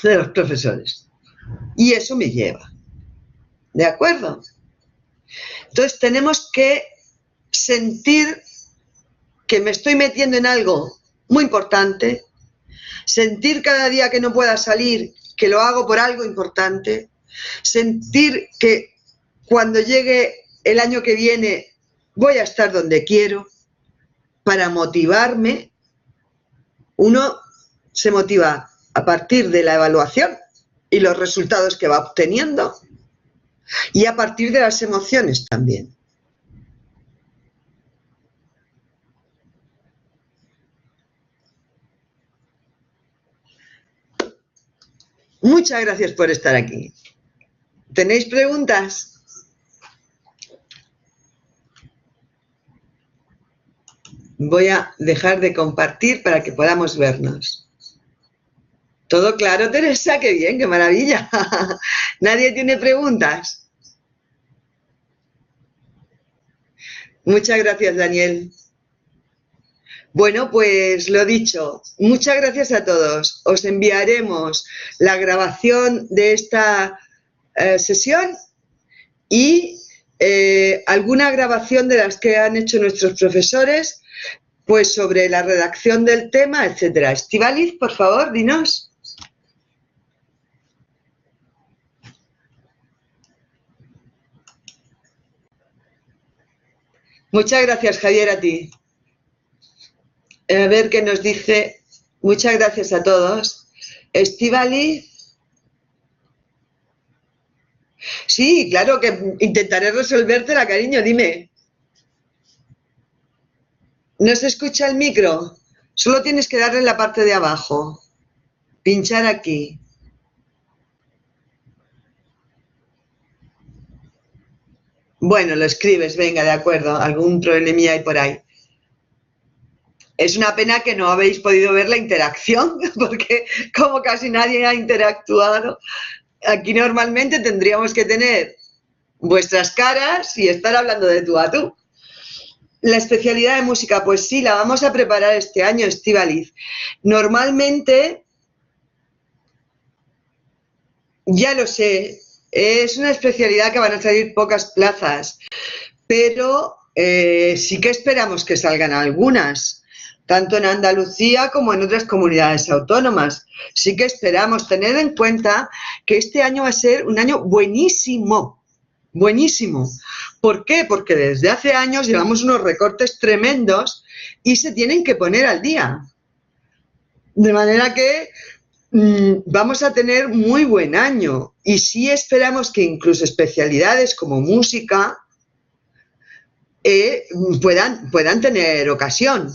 de los profesores. Y eso me lleva. ¿De acuerdo? Entonces tenemos que sentir que me estoy metiendo en algo muy importante, sentir cada día que no pueda salir que lo hago por algo importante, sentir que cuando llegue el año que viene voy a estar donde quiero, para motivarme. Uno se motiva a partir de la evaluación y los resultados que va obteniendo y a partir de las emociones también. Muchas gracias por estar aquí. ¿Tenéis preguntas? Voy a dejar de compartir para que podamos vernos. ¿Todo claro, Teresa? ¡Qué bien, qué maravilla! ¿Nadie tiene preguntas? Muchas gracias, Daniel. Bueno, pues lo dicho, muchas gracias a todos. Os enviaremos la grabación de esta sesión y alguna grabación de las que han hecho nuestros profesores, pues sobre la redacción del tema, etcétera. Estíbaliz, por favor, dinos. Muchas gracias, Javier, a ti. A ver qué nos dice. Muchas gracias a todos. Estíbaliz. Sí, claro que intentaré resolvértela, cariño, dime. ¿No se escucha el micro? Solo tienes que darle en la parte de abajo. Pinchar aquí. Bueno, lo escribes, venga, de acuerdo. Algún problemilla hay por ahí. Es una pena que no habéis podido ver la interacción, porque como casi nadie ha interactuado, aquí normalmente tendríamos que tener vuestras caras y estar hablando de tú a tú. La especialidad de música, pues sí, la vamos a preparar este año, Estíbaliz. Normalmente, ya lo sé, es una especialidad que van a salir pocas plazas, pero sí que esperamos que salgan algunas, tanto en Andalucía como en otras comunidades autónomas. Sí que esperamos tener en cuenta que este año va a ser un año buenísimo. Buenísimo. ¿Por qué? Porque desde hace años llevamos unos recortes tremendos y se tienen que poner al día. De manera que vamos a tener muy buen año y sí esperamos que incluso especialidades como música puedan tener ocasión.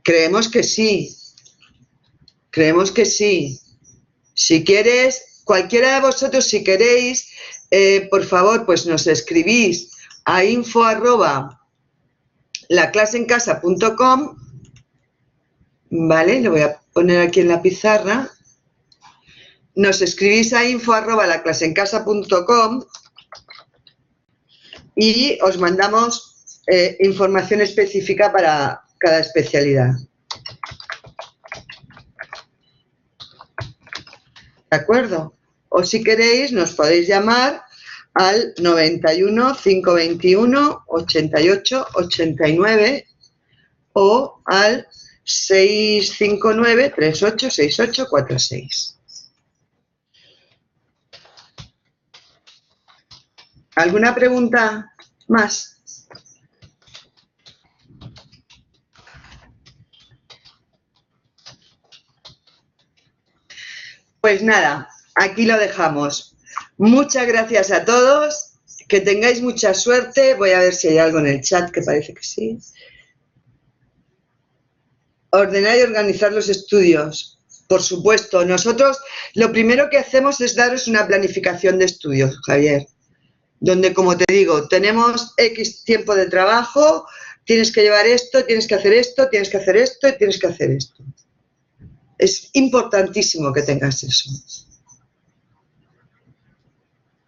Creemos que sí. Creemos que sí. Si quieres, cualquiera de vosotros, si queréis, por favor, pues nos escribís a info@ laclaseencasa.com, ¿vale? Lo voy a poner aquí en la pizarra. Nos escribís a info@laclaseencasa.com y os mandamos información específica para cada especialidad. ¿De acuerdo? O si queréis, nos podéis llamar al 91 521 88 89 o al 659 38 68 46. ¿Alguna pregunta más? Pues nada, aquí lo dejamos. Muchas gracias a todos, que tengáis mucha suerte. Voy a ver si hay algo en el chat, que parece que sí. Ordenar y organizar los estudios. Por supuesto, nosotros lo primero que hacemos es daros una planificación de estudios, Javier, donde, como te digo, tenemos X tiempo de trabajo, tienes que llevar esto, tienes que hacer esto, tienes que hacer esto y tienes que hacer esto. Es importantísimo que tengas eso.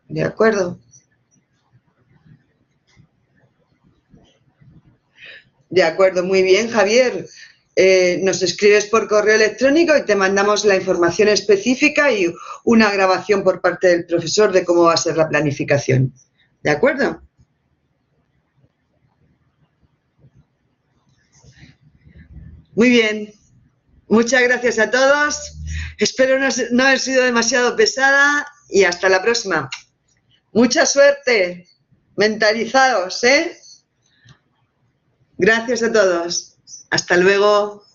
¿De acuerdo? De acuerdo, muy bien, Javier. Nos escribes por correo electrónico y te mandamos la información específica y una grabación por parte del profesor de cómo va a ser la planificación. ¿De acuerdo? Muy bien. Muchas gracias a todos. Espero no haber sido demasiado pesada y hasta la próxima. Mucha suerte. Mentalizaos, ¿eh? Gracias a todos. Hasta luego.